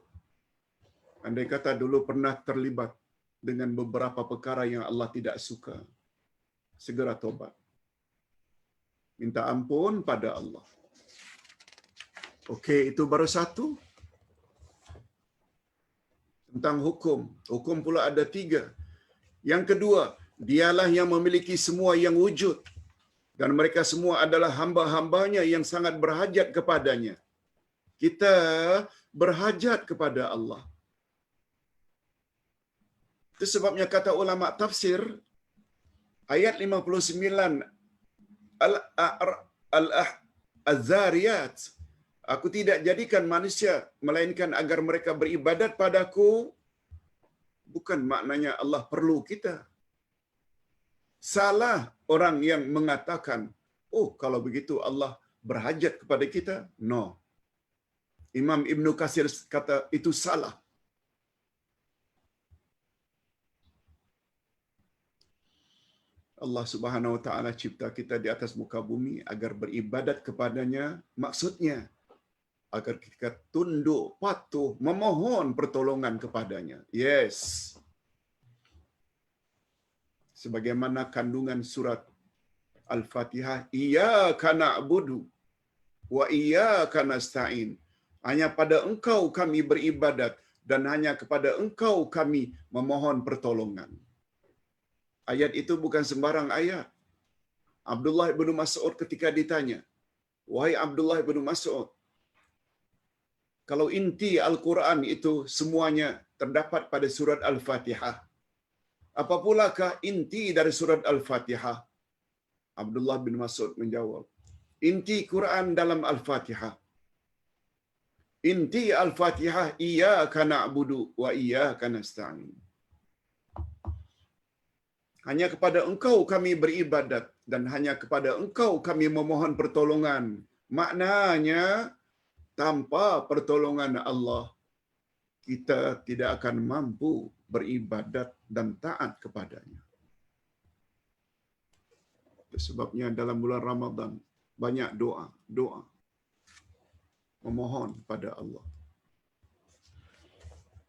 andai kata dulu pernah terlibat dengan beberapa perkara yang Allah tidak suka, segera tobat. Minta ampun pada Allah. Okey, itu baru satu. Tentang hukum. Hukum pula ada 3. Yang kedua, dialah yang memiliki semua yang wujud. Dan mereka semua adalah hamba-hambanya yang sangat berhajat kepadanya. Kita berhajat kepada Allah. Itu sebabnya kata ulama tafsir, ayat 59 Al-Zariyat, aku tidak jadikan manusia melainkan agar mereka beribadat padaku, bukan maknanya Allah perlu kita. Salah orang yang mengatakan, oh kalau begitu Allah berhajat kepada kita. No. Imam Ibn Katsir kata itu salah. Allah Subhanahu wa taala cipta kita di atas muka bumi agar beribadat kepadanya, maksudnya agar kita tunduk, patuh, memohon pertolongan kepadanya. Yes. Sebagaimana kandungan surat Al-Fatihah, iyyaka na'budu wa iyyaka nasta'in. Hanya pada Engkau kami beribadat dan hanya kepada Engkau kami memohon pertolongan. Ayat itu bukan sembarang ayat. Abdullah bin Mas'ud ketika ditanya, wahai Abdullah bin Mas'ud, kalau inti Al-Quran itu semuanya terdapat pada surat Al-Fatihah, apa pulakah inti dari surat Al-Fatihah? Abdullah bin Mas'ud menjawab, inti Quran dalam Al-Fatihah. Inti Al-Fatihah, iyyaka na'budu wa iyyaka nasta'in. Hanya kepada Engkau kami beribadat dan hanya kepada Engkau kami memohon pertolongan. Maknanya, tanpa pertolongan Allah, kita tidak akan mampu beribadat dan taat kepadanya. Sebabnya dalam bulan Ramadan, banyak doa memohon pada Allah.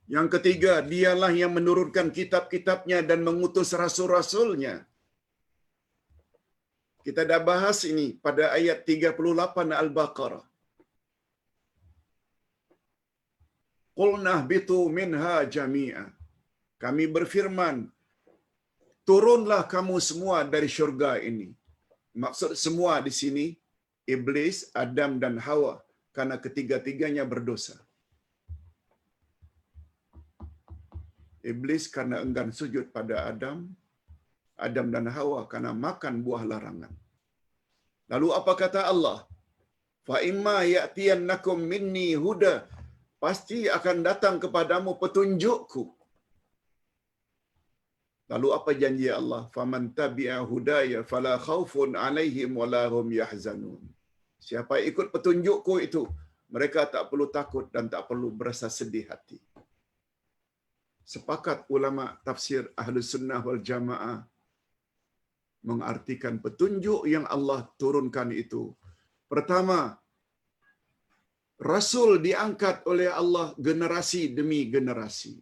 Yang ketiga, dialah yang menurunkan kitab-kitabnya dan mengutus rasul-rasulnya. Kita dah bahas ini pada ayat 38 Al-Baqarah. Qulna bitu minha jami'a. Kami berfirman, turunlah kamu semua dari syurga ini. Maksud semua di sini, Iblis, Adam dan Hawa, karena ketiga-tiganya berdosa. Iblis karena enggan sujud pada Adam dan Hawa karena makan buah larangan. Lalu apa kata Allah? Fa imma ya'tiyannakum minni huda, pasti akan datang kepadamu petunjukku. Lalu apa janji Allah? Faman tabi'a hudaya fala khaufun 'alaihim wala hum yahzanun. Siapa ikut petunjukku itu, mereka tak perlu takut dan tak perlu berasa sedih hati. Sepakat ulama tafsir Ahlus Sunnah wal Jamaah mengartikan petunjuk yang Allah turunkan itu. Pertama, Rasul diangkat oleh Allah generasi demi generasi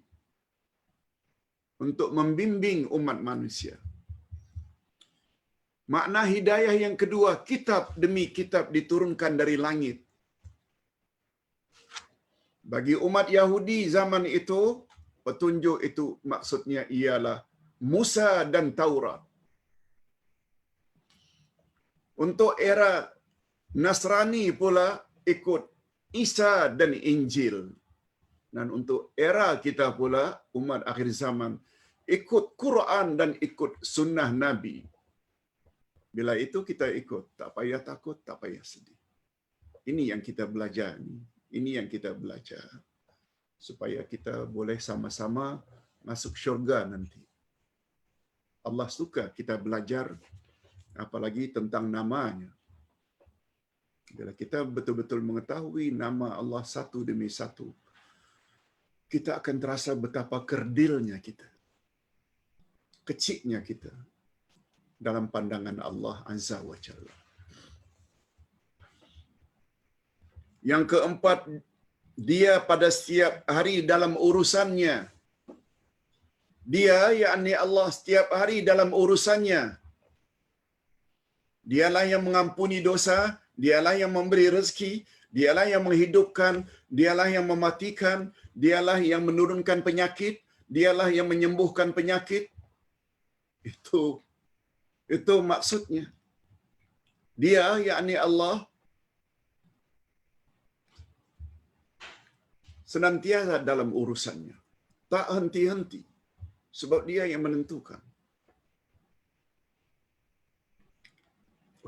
untuk membimbing umat manusia. Makna hidayah yang kedua, kitab demi kitab diturunkan dari langit. Bagi umat Yahudi zaman itu, petunjuk itu maksudnya ialah Musa dan Taurat. Untuk era Nasrani pula ikut Isa dan Injil. Dan untuk era kita pula, umat akhir zaman, ikut Quran dan ikut sunnah Nabi. Bila itu kita ikut, tak payah takut, tak payah sedih. Ini yang kita belajar. Ini yang kita belajar. Supaya kita boleh sama-sama masuk syurga nanti. Allah suka kita belajar apalagi tentang namanya. Bila kita betul-betul mengetahui nama Allah satu demi satu, kita akan terasa betapa kerdilnya kita, kecilnya kita dalam pandangan Allah Azza wa Jalla. Yang keempat, dia pada setiap hari dalam urusannya. Dia, yakni Allah, setiap hari dalam urusannya. Dialah yang mengampuni dosa, dialah yang memberi rezeki, dialah yang menghidupkan, dialah yang mematikan, dialah yang menurunkan penyakit, dialah yang menyembuhkan penyakit. Itu maksudnya. Dia, yakni Allah, senantiasa dalam urusannya. Tak henti-henti. Sebab dia yang menentukan.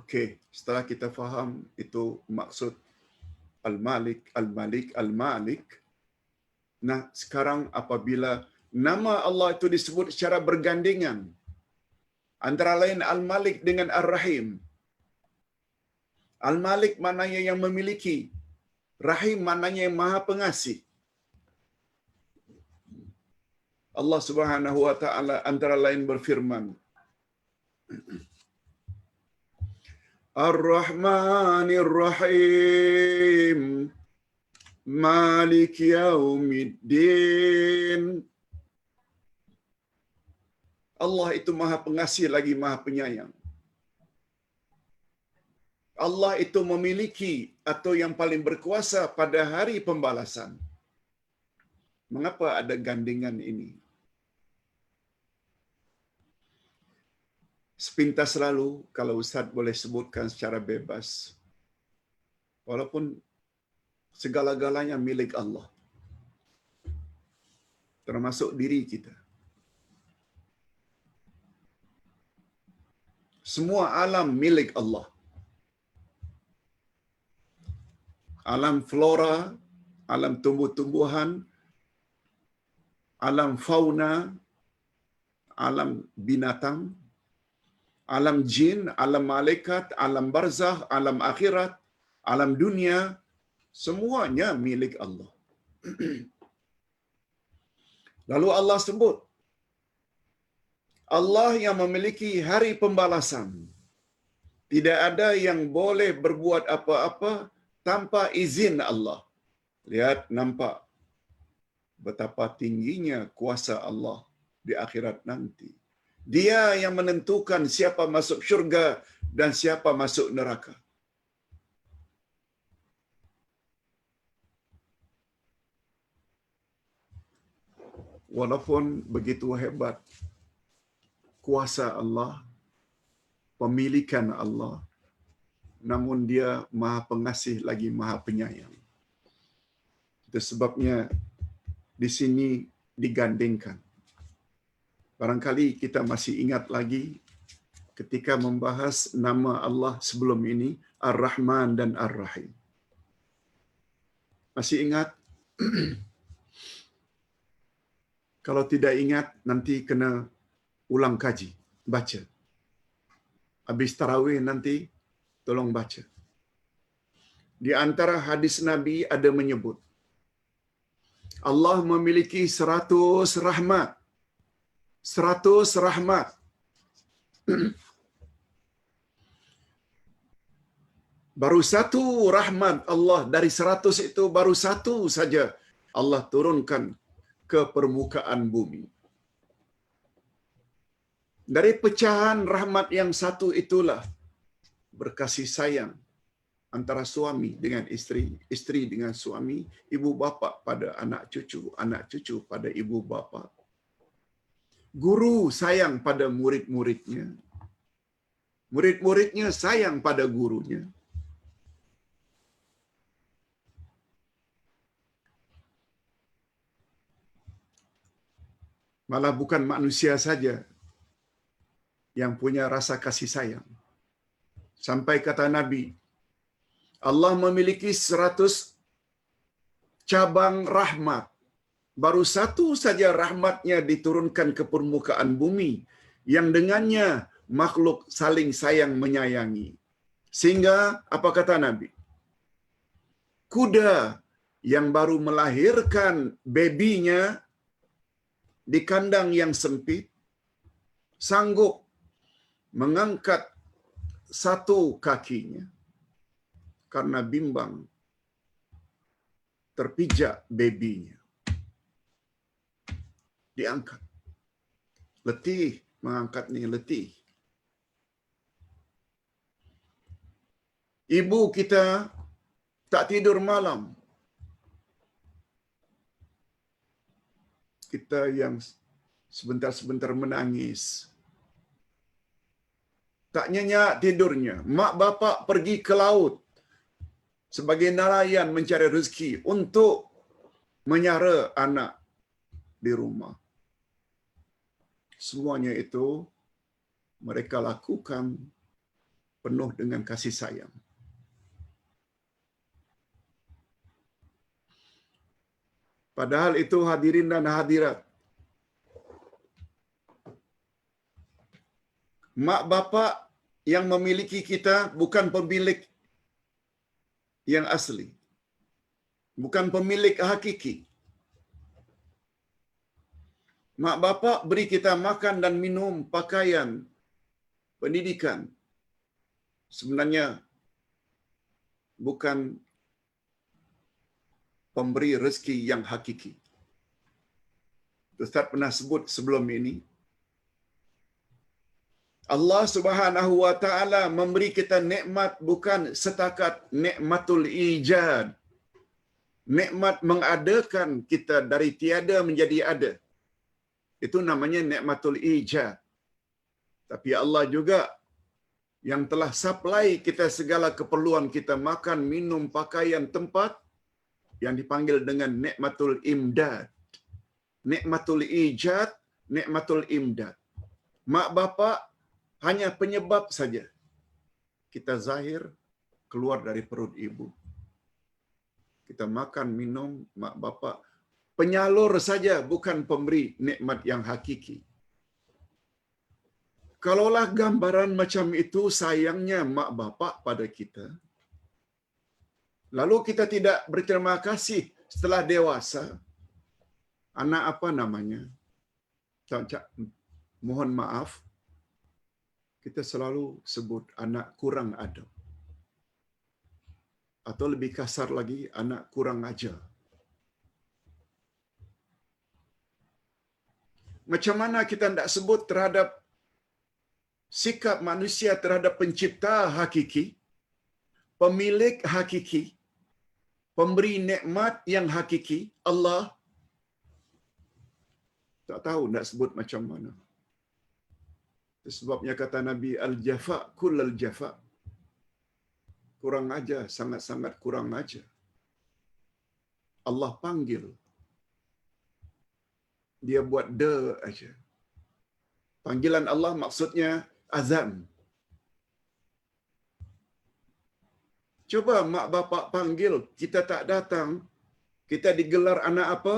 Okey, setelah kita faham itu maksud Al-Malik, Al-Malik, Al-Malik. Nah, sekarang apabila nama Allah itu disebut secara bergandengan, antara lain Al-Malik dengan Ar-Rahim. Al-Malik maknanya yang memiliki, Rahim maknanya yang Maha Pengasih. Allah Subhanahu wa taala antara lain berfirman, Ar-Rahmanir Rahim, Malik Yaumiddin. Allah itu Maha Pengasih lagi Maha Penyayang. Allah itu memiliki atau yang paling berkuasa pada hari pembalasan. Mengapa ada gandengan ini? Sepintas lalu, kalau Ustaz boleh sebutkan secara bebas, walaupun segala-galanya milik Allah, termasuk diri kita. Semua alam milik Allah. Alam flora, alam tumbuh-tumbuhan, alam fauna, alam binatang, alam jin, alam malaikat, alam barzah, alam akhirat, alam dunia, semuanya milik Allah. Lalu Allah sebut, Allah yang memiliki hari pembalasan. Tidak ada yang boleh berbuat apa-apa tanpa izin Allah. Lihat, nampak betapa tingginya kuasa Allah di akhirat nanti. Dia yang menentukan siapa masuk syurga dan siapa masuk neraka. Walaupun begitu hebat kuasa Allah, pemilikan Allah, namun dia Maha Pengasih lagi Maha Penyayang. Itu sebabnya di sini digandingkan. Barangkali kita masih ingat lagi ketika membahas nama Allah sebelum ini, Ar-Rahman dan Ar-Rahim. Masih ingat? Kalau tidak ingat, nanti kena ulang kaji, baca. Habis tarawih nanti, tolong baca. Di antara hadis Nabi ada menyebut, Allah memiliki 100 rahmat. 100 rahmat. Baru satu rahmat Allah dari 100 itu, baru satu saja Allah turunkan ke permukaan bumi. Dari pecahan rahmat yang satu itulah berkasih sayang antara suami dengan isteri, isteri dengan suami, ibu bapa pada anak cucu pada ibu bapa. Guru sayang pada murid-muridnya. Murid-muridnya sayang pada gurunya. Malah bukan manusia saja yang punya rasa kasih sayang. Sampai kata Nabi, Allah memiliki 100 cabang rahmat. baru satu saja rahmatnya diturunkan ke permukaan bumi, yang dengannya makhluk saling sayang menyayangi. Sehingga, apa kata Nabi? Kuda yang baru melahirkan babynya di kandang yang sempit, sanggup mengangkat satu kakinya karena bimbang terpijak babynya. Diangkat. Letih mengangkat ni, letih. Ibu kita tak tidur malam. Kita yang sebentar-sebentar menangis. Tak nyenyak tidurnya. Mak bapak pergi ke laut sebagai nelayan mencari rezeki untuk menyara anak di rumah. Semuanya itu mereka lakukan penuh dengan kasih sayang. Padahal itu hadirin dan hadirat, mak bapak yang memiliki kita bukan pemilik yang asli. Bukan pemilik hakiki. Mak bapak beri kita makan dan minum, pakaian, pendidikan. Sebenarnya bukan pemberi rezeki yang hakiki. Ustaz pernah sebut sebelum ini, Allah Subhanahu wa taala memberi kita nikmat bukan setakat nikmatul ijad. Nikmat mengadakan kita dari tiada menjadi ada. Itu namanya nikmatul ijad. Tapi Allah juga yang telah supply kita segala keperluan kita, makan, minum, pakaian, tempat, yang dipanggil dengan nikmatul imdad. Nikmatul ijad, nikmatul imdad. Mak bapak hanya penyebab saja kita zahir keluar dari perut ibu. Kita makan, minum, mak bapak penyalur saja, bukan pemberi nikmat yang hakiki. Kalaulah gambaran macam itu sayangnya mak bapak pada kita, lalu kita tidak berterima kasih setelah dewasa, anak apa namanya? Mohon maaf, kita selalu sebut anak kurang adab. Atau lebih kasar lagi, anak kurang ajar. Macam mana kita tidak sebut terhadap sikap manusia terhadap pencipta hakiki, pemilik hakiki, pemberi nikmat yang hakiki, Allah? Tak tahu nak sebut macam mana. Sebabnya kata Nabi, al-jafa kullal jafa. Kurang ajar, sangat-sangat kurang ajar. Allah panggil, dia buat de aja. Panggilan Allah maksudnya azan. Coba mak bapak panggil, kita tak datang, kita digelar anak apa?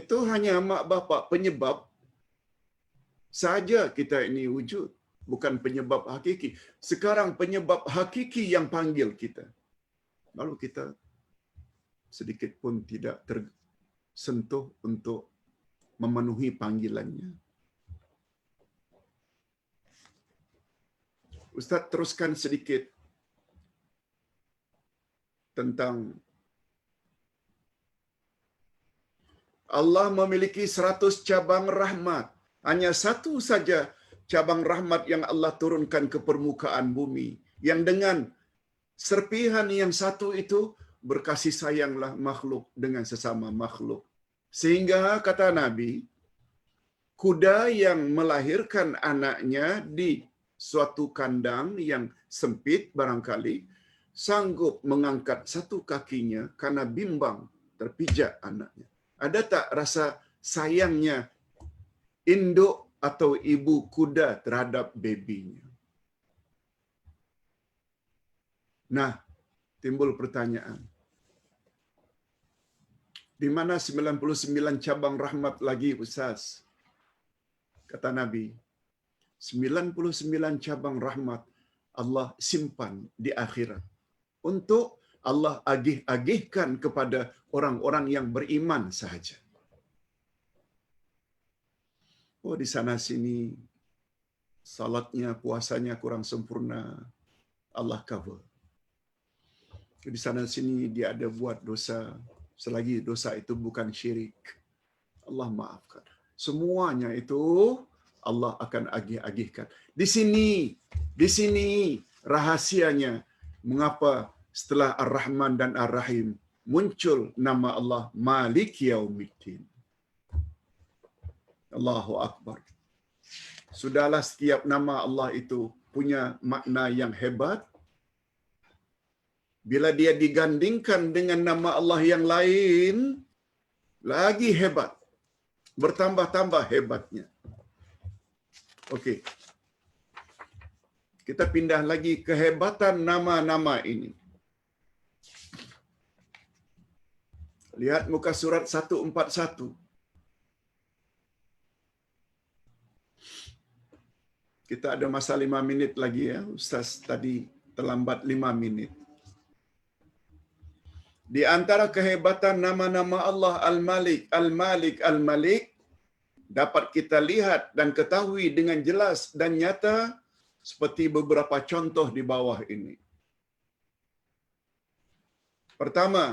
Itu hanya mak bapak penyebab saja kita ini wujud, bukan penyebab hakiki. Sekarang penyebab hakiki yang panggil kita. Lalu kita sedikit pun tidak tersentuh untuk memenuhi panggilannya. Ustaz teruskan sedikit tentang Allah memiliki 100 cabang rahmat. Hanya satu saja cabang rahmat yang Allah turunkan ke permukaan bumi. Yang dengan serpihan yang satu itu berkasih sayanglah makhluk dengan sesama makhluk. Sehingga kata Nabi, kuda yang melahirkan anaknya di suatu kandang yang sempit barangkali, sanggup mengangkat satu kakinya karena bimbang terpijak anaknya. Ada tak rasa sayangnya induk atau ibu kuda terhadap babynya? Nah, timbul pertanyaan. Di mana 99 cabang rahmat lagi, Ustaz? Kata Nabi, 99 cabang rahmat Allah simpan di akhirat untuk Allah agih-agihkan kepada orang-orang yang beriman sahaja. Oh, di sana sini salatnya, puasanya kurang sempurna, Allah cover. Di sana sini dia ada buat dosa, selagi dosa itu bukan syirik, Allah maafkan. Semuanya itu Allah akan agih-agihkan. Di sini rahasianya mengapa setelah Ar-Rahman dan Ar-Rahim muncul nama Allah Malik Yaumiddin. Allahu Akbar. Sudahlah setiap nama Allah itu punya makna yang hebat. Bila dia digandingkan dengan nama Allah yang lain, lagi hebat. Bertambah-tambah hebatnya. Okey. Kita pindah lagi kehebatan nama-nama ini. Lihat muka surat 141. Kita ada masa 5 minit lagi ya. Ustaz tadi terlambat 5 minit. Di antara kehebatan nama-nama Allah Al-Malik, Al-Malik, Al-Malik dapat kita lihat dan ketahui dengan jelas dan nyata seperti beberapa contoh di bawah ini. Pertama,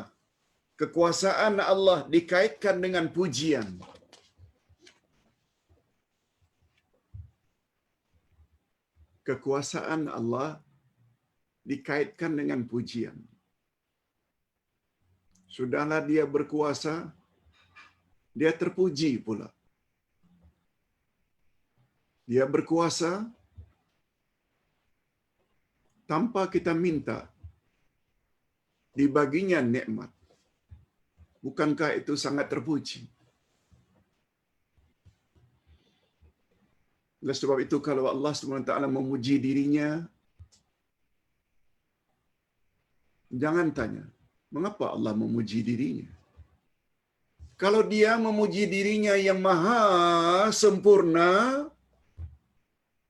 kekuasaan Allah dikaitkan dengan pujian. Kekuasaan Allah dikaitkan dengan pujian. Sudahlah dia berkuasa, dia terpuji pula. Dia berkuasa tanpa kita minta, dibaginya nikmat. Bukankah itu sangat terpuji? Oleh sebab itu kalau Allah SWT memuji dirinya, jangan tanya, mengapa Allah memuji dirinya? Kalau dia memuji dirinya yang maha sempurna,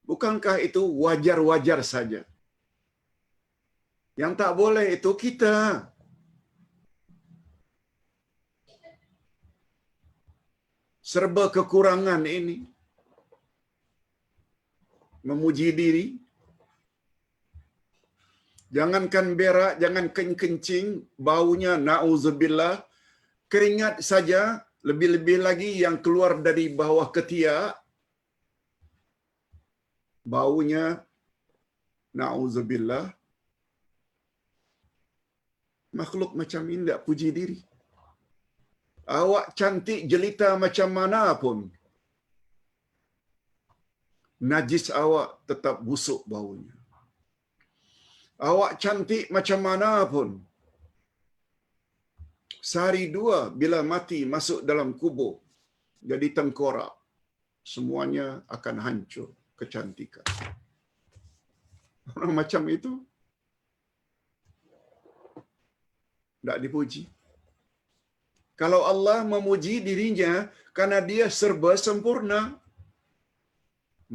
bukankah itu wajar-wajar saja? Yang tak boleh itu kita. Serba kekurangan ini. Memuji diri. Jangankan berak, jangan kencing, baunya na'udzubillah. Keringat saja, lebih-lebih lagi yang keluar dari bawah ketiak. Baunya na'udzubillah. Makhluk macam ini tidak puji diri. Awak cantik jelita macam mana pun, najis awak tetap busuk baunya. Awak cantik macam mana pun, sehari dua bila mati masuk dalam kubur, jadi tengkorak, semuanya akan hancur kecantikan. Orang macam itu tidak dipuji. Kalau Allah memuji dirinya karena dia serba sempurna,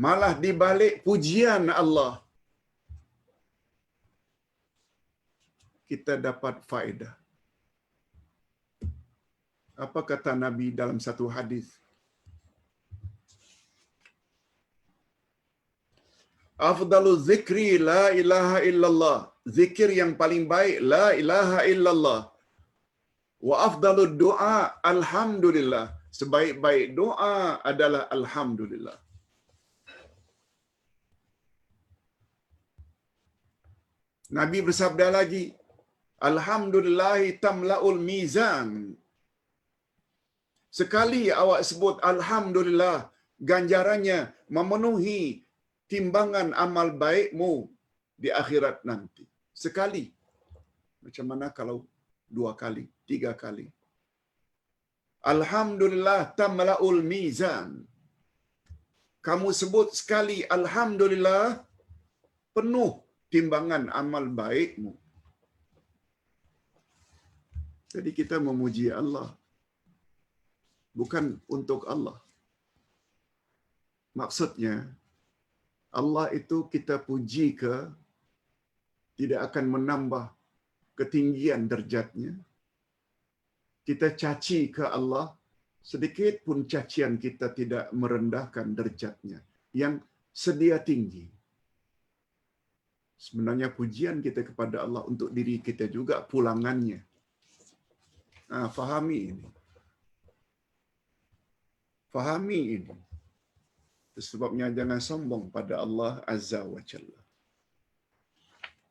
malah dibalik pujian Allah, kita dapat faedah. Apa kata Nabi dalam satu hadis? Afdalu zikri la ilaha illallah. Zikir yang paling baik la ilaha illallah. Wa afdalu doa alhamdulillah. Sebaik-baik doa adalah alhamdulillah. Nabi bersabda lagi, alhamdulillahi tamla'ul mizan. Sekali awak sebut alhamdulillah, ganjarannya memenuhi timbangan amal baikmu di akhirat nanti. Sekali. Macam mana kalau 2 kali, 3 kali? Alhamdulillah tamla'ul mizan. Kamu sebut sekali alhamdulillah, penuh timbangan amal baikmu. Jadi kita memuji Allah bukan untuk Allah. Maksudnya, Allah itu kita puji ke tidak akan menambah ketinggian derajatnya. Kita caci ke Allah, sedikit pun cacian kita tidak merendahkan derajatnya yang sedia tinggi. Sebenarnya pujian kita kepada Allah untuk diri kita juga pulangannya. Fahami ini. Fahami ini. Sebabnya jangan sombong pada Allah Azza wa Jalla.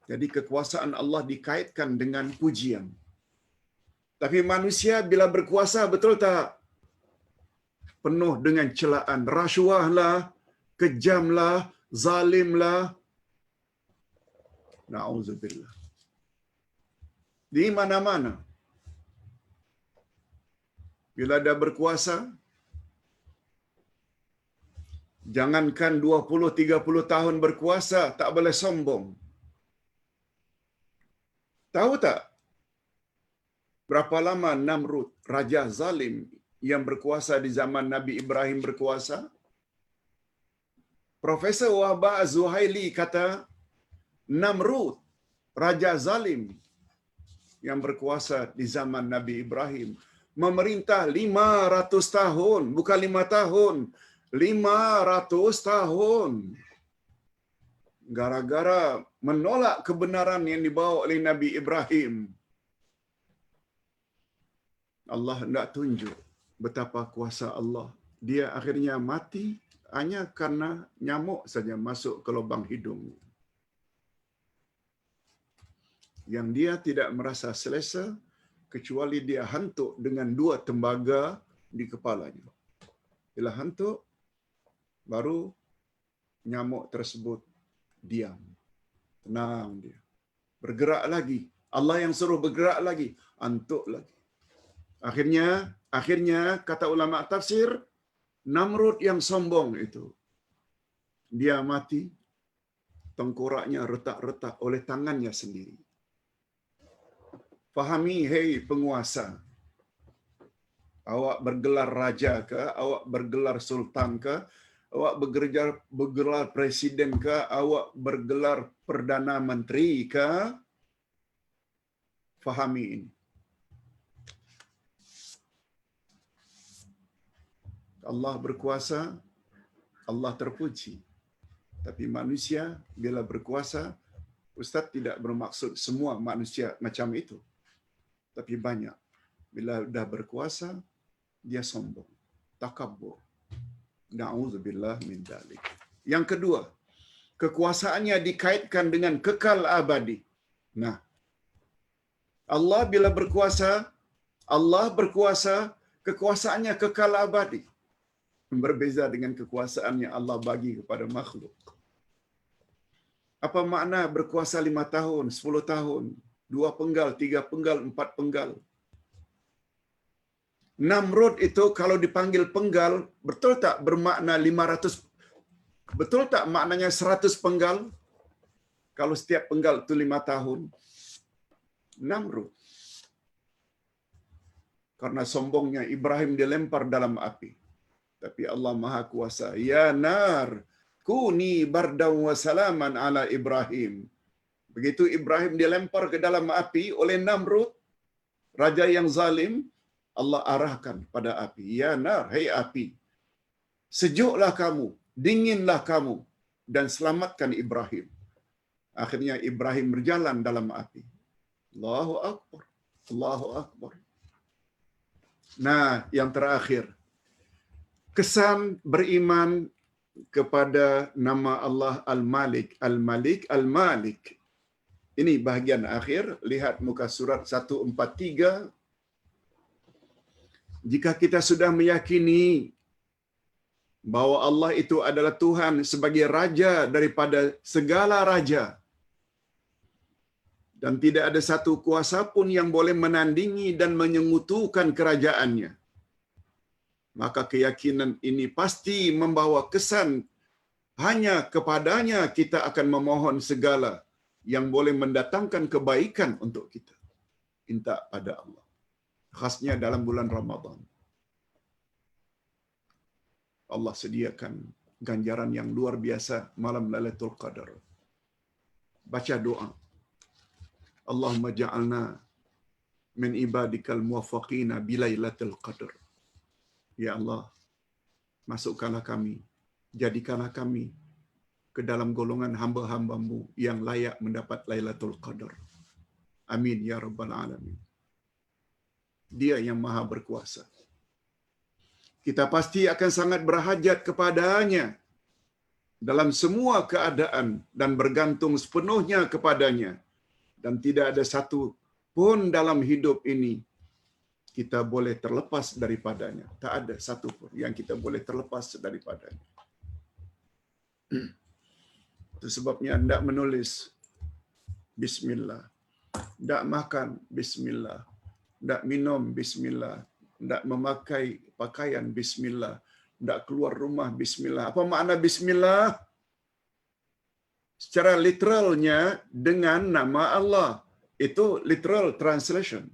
Jadi kekuasaan Allah dikaitkan dengan pujian. Tapi manusia bila berkuasa, betul tak? Penuh dengan celaan. Rasuahlah, kejamlah, zalimlah. Na'udzubillah. Di mana-mana. Bila dah berkuasa, jangankan 20-30 tahun berkuasa, tak boleh sombong. Tahu tak berapa lama Namrud, raja zalim yang berkuasa di zaman Nabi Ibrahim berkuasa? Profesor Wahbah Az-Zuhaili kata, Namrud, raja zalim yang berkuasa di zaman Nabi Ibrahim, memerintah 500 tahun, bukan 5 tahun, 500 tahun. Gara-gara menolak kebenaran yang dibawa oleh Nabi Ibrahim. Allah hendak tunjuk betapa kuasa Allah. Dia akhirnya mati hanya karena nyamuk saja masuk ke lubang hidungnya. Yang dia tidak merasa selesa kecuali dia hantuk dengan 2 tembaga di kepalanya. Bila hantuk, baru nyamuk tersebut diam. Tenang dia. Bergerak lagi. Allah yang suruh bergerak lagi. Antuk lagi. Akhirnya kata ulama tafsir, Namrud yang sombong itu, dia mati, tengkoraknya retak-retak oleh tangannya sendiri. Fahami, hei penguasa. Awak bergelar raja ke, awak bergelar sultan ke, awak bergelar presiden ke, awak bergelar perdana menteri ke, fahami ini. Allah berkuasa, Allah terpuji. Tapi manusia bila berkuasa, Ustaz tidak bermaksud semua manusia macam itu. Tapi banyak. Bila dah berkuasa, dia sombong, takabbur. Na'udzubillah min dzalik. Yang kedua, kekuasaannya dikaitkan dengan kekal abadi. Nah, Allah bila berkuasa, kekuasaannya kekal abadi. Berbeza dengan kekuasaan yang Allah bagi kepada makhluk. Apa makna berkuasa 5 tahun, 10 tahun, 2 penggal, 3 penggal, 4 penggal? Namrud itu kalau dipanggil penggal, betul tak bermakna 500, betul tak maknanya 100 penggal? Kalau setiap penggal itu 5 tahun. Namrud. Karena sombongnya Ibrahim dilempar dalam api. Tapi Allah Maha Kuasa. Ya nar, kuni bardaw wa salaman ala Ibrahim. Begitu Ibrahim dilempar ke dalam api oleh Namrud, raja yang zalim, Allah arahkan pada api. Ya nar, hai api, sejuklah kamu, dinginlah kamu, dan selamatkan Ibrahim. Akhirnya Ibrahim berjalan dalam api. Allahu Akbar. Allahu Akbar. Nah, yang terakhir, kesan beriman kepada nama Allah Al-Malik. Al-Malik, Al-Malik. Ini bahagian akhir. Lihat muka surat 143. Jika kita sudah meyakini bahwa Allah itu adalah Tuhan sebagai Raja daripada segala Raja, dan tidak ada satu kuasa pun yang boleh menandingi dan menyengutukan kerajaannya, maka keyakinan ini pasti membawa kesan hanya kepadanya kita akan memohon segala yang boleh mendatangkan kebaikan untuk kita. Minta pada Allah. Khasnya dalam bulan Ramadan. Allah sediakan ganjaran yang luar biasa malam Lailatul Qadar. Baca doa. Allahumma ja'alna min ibadikal muwaffaqina bilailatul qadar. Ya Allah, masukkanlah kami, jadikanlah kami ke dalam golongan hamba-hamba-Mu yang layak mendapat Lailatul Qadar. Amin ya rabbal alamin. Dia yang maha berkuasa. Kita pasti akan sangat berhajat kepadanya dalam semua keadaan dan bergantung sepenuhnya kepadanya. Dan tidak ada satu pun dalam hidup ini kita boleh terlepas daripadanya. Tak ada satu pun yang kita boleh terlepas daripadanya. Itu sebabnya hendak menulis Bismillah, hendak makan Bismillah, hendak minum Bismillah, hendak memakai pakaian Bismillah, hendak keluar rumah Bismillah. Apa makna Bismillah? Secara literalnya dengan nama Allah. Itu literal translation.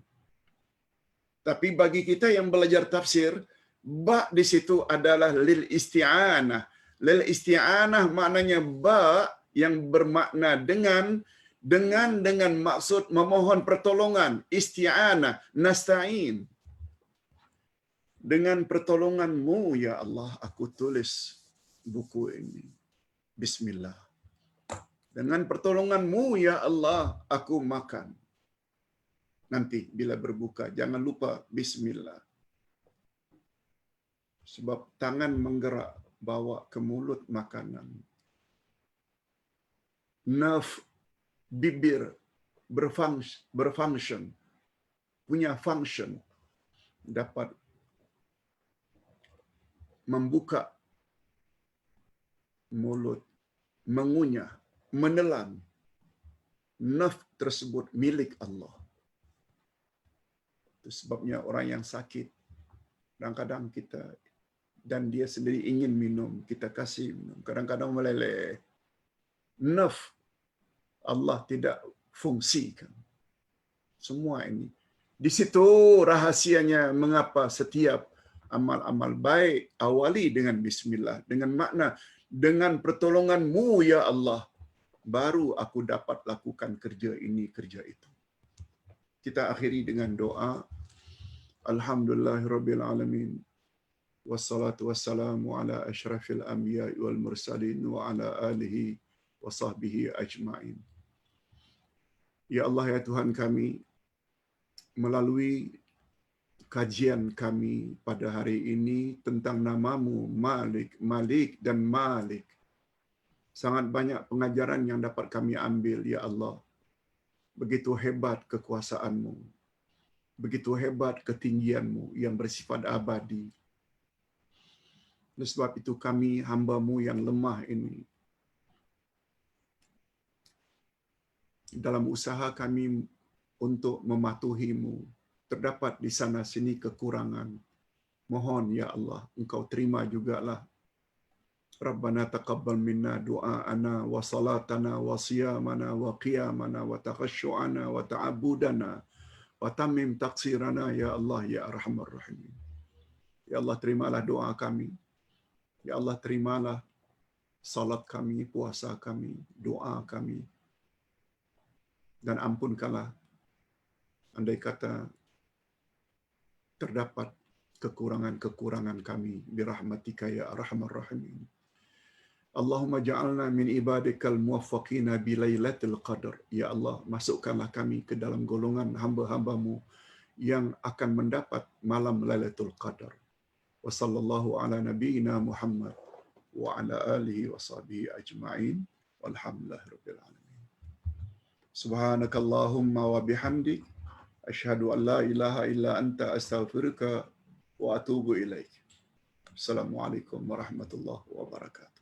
Tapi bagi kita yang belajar tafsir, ba di situ adalah lil isti'anah. Lil isti'anah maknanya ba yang bermakna dengan maksud memohon pertolongan. Isti'anah, nasta'in. Dengan pertolongan-Mu ya Allah aku tulis buku ini. Bismillah. Dengan pertolongan-Mu ya Allah aku makan. Nanti bila berbuka jangan lupa Bismillah. Sebab tangan menggerak bawa ke mulut makanan. Nerve bibir berfunction, punya function dapat membuka mulut, mengunyah, menelan. Nerve tersebut milik Allah. Itu sebabnya orang yang sakit, kadang-kadang kita dan dia sendiri ingin minum, kita kasih minum. Kadang-kadang meleleh. Nerve Allah tidak fungsikan. Semua ini. Di situ rahasianya mengapa setiap amal-amal baik awali dengan Bismillah. Dengan makna, dengan pertolongan-Mu ya Allah, baru aku dapat lakukan kerja ini, kerja itu. Kita akhiri dengan doa. Alhamdulillahirabbil alamin. Wassalatu wassalamu ala asyrafil anbiya'i wal mursalin wa ala alihi wa sahbihi ajma'in. Ya Allah ya Tuhan kami, melalui kajian kami pada hari ini tentang nama-Mu Malik, Malik dan Malik. Sangat banyak pengajaran yang dapat kami ambil ya Allah. Begitu hebat kekuasaan-Mu. Begitu hebat ketinggian-Mu yang bersifat abadi. Oleh sebab itu kami hamba-Mu yang lemah ini, dalam usaha kami untuk mematuhi-Mu, terdapat di sana sini kekurangan. Mohon ya Allah, Engkau terima jugalah. Rabbana taqabbal minna du'aana wa salatana wa siyamana wa qiyamana wa takhashu'ana wa ta'abudana wa tammim taqsirana ya Allah ya Arhamar Rahimin. Ya Allah terimalah doa kami. Ya Allah terimalah salat kami, puasa kami, doa kami. Dan ampunkanlah andai kata terdapat kekurangan-kekurangan kami birahmatika ya Arhamar Rahimin. Allahumma ja'alna min ibadikal muwaffaqina bilailatul qadar. Ya Allah, masukkanlah kami ke dalam golongan hamba-hamba-Mu yang akan mendapat malam Lailatul Qadar. Wa sallallahu ala nabiyyina Muhammad wa ala alihi wa sahbihi ajma'in. Walhamdulillahirabbil alamin. Subhanakallahumma wa bihamdik asyhadu an la ilaha illa anta astaghfiruka wa atubu ilaik. Assalamualaikum warahmatullahi wabarakatuh.